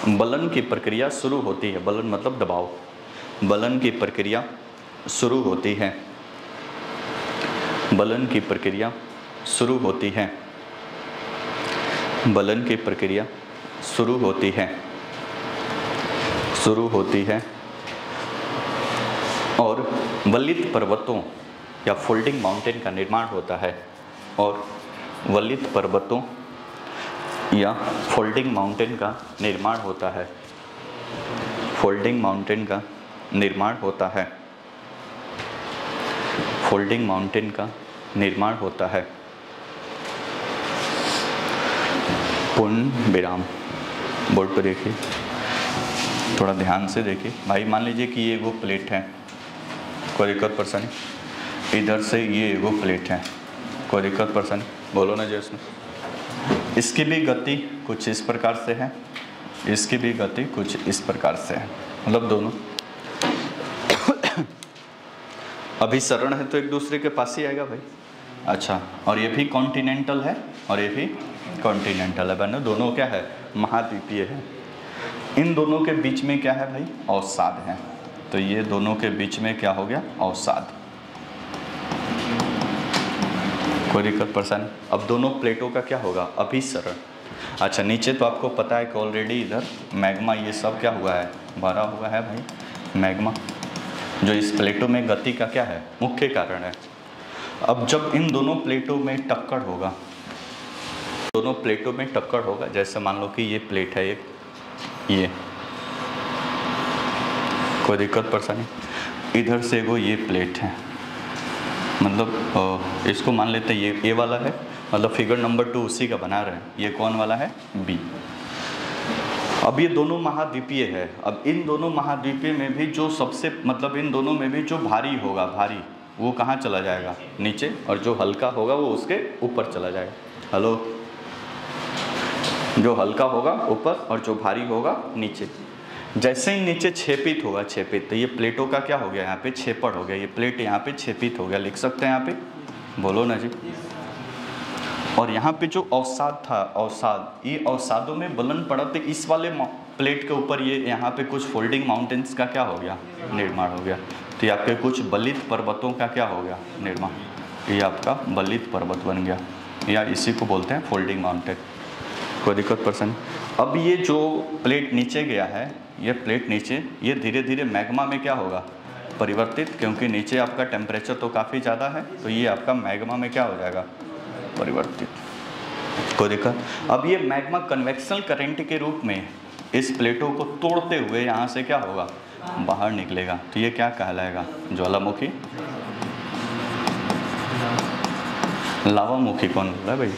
बलन की प्रक्रिया शुरू होती है। बलन मतलब दबाव। बलन की प्रक्रिया शुरू होती है और वलित पर्वतों या फोल्डिंग माउंटेन का निर्माण होता है। फोल्डिंग माउंटेन का निर्माण होता है। पूर्ण विराम। बोर्ड पर देखिए, थोड़ा ध्यान से देखिए भाई। मान लीजिए कि ये वो प्लेट है, कोई दिक्कत परेशानी? इधर से ये वो प्लेट है, कोई दिक्कत परेशानी? बोलो ना जैसे। इसकी भी गति कुछ इस प्रकार से है, इसकी भी गति कुछ इस प्रकार से है, मतलब दोनों अभिसरण है तो एक दूसरे के पास ही आएगा भाई। अच्छा, और ये भी कॉन्टिनेंटल है और ये भी कॉन्टिनेंटल है बहनों, दोनों क्या है? महाद्वीपीय है। इन दोनों के बीच में क्या है भाई? अवसाद है। तो ये दोनों के बीच में क्या हो गया? अवसाद। कोई दिक्कत परेशानी? अब दोनों प्लेटों का क्या होगा? अभिसरण। अच्छा, नीचे तो आपको पता है कि ऑलरेडी इधर मैग्मा ये सब क्या हुआ है? भरा हुआ है भाई, मैग्मा, जो इस प्लेटों में गति का क्या है? मुख्य कारण है। अब जब इन दोनों प्लेटों में टक्कर होगा, जैसे मान लो कि ये प्लेट है एक, ये, कोई दिक्कत परेशानी? इधर से वो ये प्लेट है, मतलब इसको मान लेते हैं ये वाला है, मतलब फिगर नंबर 2 उसी का बना रहे हैं। ये कौन वाला है? बी। अब ये दोनों महाद्वीपीय है। अब इन दोनों महाद्वीपीय में भी जो सबसे मतलब इन दोनों में भी जो भारी होगा, भारी वो कहाँ चला जाएगा? नीचे, और जो हल्का होगा वो उसके ऊपर चला जाएगा। हेलो, जो हल्का होगा ऊपर और जो भारी होगा नीचे। जैसे ही नीचे छेपित होगा, तो ये प्लेटों का क्या हो गया? यहाँ पे छेपड़ हो गया, ये प्लेट यहाँ पे छेपित हो गया। लिख सकते हैं यहाँ पे? बोलो ना जी। और यहाँ पे जो अवसाद था, ये अवसादों में बलन पड़ा, तो प्लेट के ऊपर ये यहाँ पे कुछ फोल्डिंग माउंटेन्स का क्या हो गया, निर्माण हो गया। तो ये आपके कुछ बलित पर्वतों का क्या हो गया, निर्माण। ये आपका बलित पर्वत बन गया, या इसी को बोलते हैं फोल्डिंग माउंटेन। कोई दिक्कत पर्सन। अब ये जो प्लेट नीचे गया है, ये प्लेट नीचे, ये धीरे धीरे मैग्मा में क्या होगा, परिवर्तित, क्योंकि नीचे आपका टेम्परेचर तो काफ़ी ज़्यादा है, तो ये आपका मैग्मा में क्या हो जाएगा, परिवर्तित। कोई दिक्कत। अब ये मैग्मा कन्वेक्शनल करंट के रूप में इस प्लेटों को तोड़ते हुए यहाँ से क्या होगा, बाहर निकलेगा। तो ये क्या कहलाएगा, ज्वालामुखी। लावामुखी कौन बोला है भाई?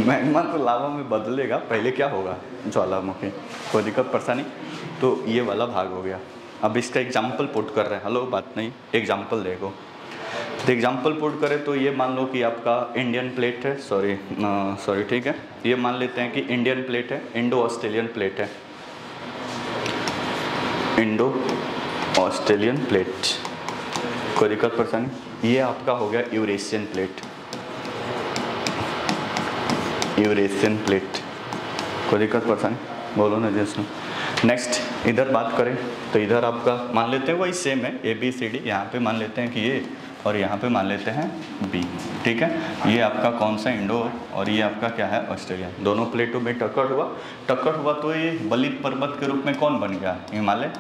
मैग्मा तो लावा में बदलेगा, पहले क्या होगा, ज्वालामुखी। कोई दिक्कत परेशानी। तो ये वाला भाग हो गया। अब इसका एग्जाम्पल पुट कर रहे हैं, हेलो बात नहीं, एग्जाम्पल देखो। तो एग्जाम्पल पुट करें तो ये मान लो कि आपका इंडियन प्लेट है, सॉरी ठीक है, ये मान लेते हैं कि इंडियन प्लेट है, इंडो ऑस्ट्रेलियन प्लेट है, इंडो ऑस्ट्रेलियन प्लेट। कोई दिक्कत परेशानी। ये आपका हो गया यूरेशियन प्लेट, यूरेशियन प्लेट। कोई दिक्कत परेशानी, बोलो ना जैसे। नेक्स्ट इधर बात करें तो इधर आपका मान लेते हैं वही सेम है, ABCD, यहाँ पे मान लेते हैं कि ये, और यहाँ पे मान लेते हैं B, ठीक है। ये आपका कौन सा, इंडो, और ये आपका क्या है, ऑस्ट्रेलिया। दोनों प्लेटों में टक्कर हुआ तो ये बलित पर्वत के रूप में कौन बन गया, हिमालय।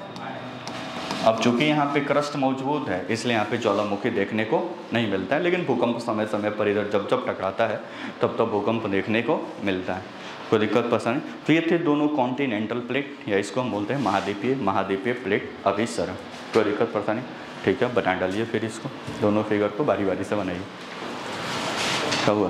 अब चूंकि यहाँ पे क्रस्ट मौजूद है, इसलिए यहाँ पे ज्वालामुखी देखने को नहीं मिलता है, लेकिन भूकंप समय समय पर इधर जब जब टकराता है तब भूकंप देखने को मिलता है। कोई दिक्कत पसंद। तो ये थे दोनों कॉन्टिनेंटल प्लेट, या इसको हम बोलते हैं महाद्वीपीय प्लेट अभिसरण। कोई दिक्कत परेशानी, ठीक है। बना डालिए फिर इसको, दोनों फिगर को बारी बारी से बनाइए। क्या हुआ।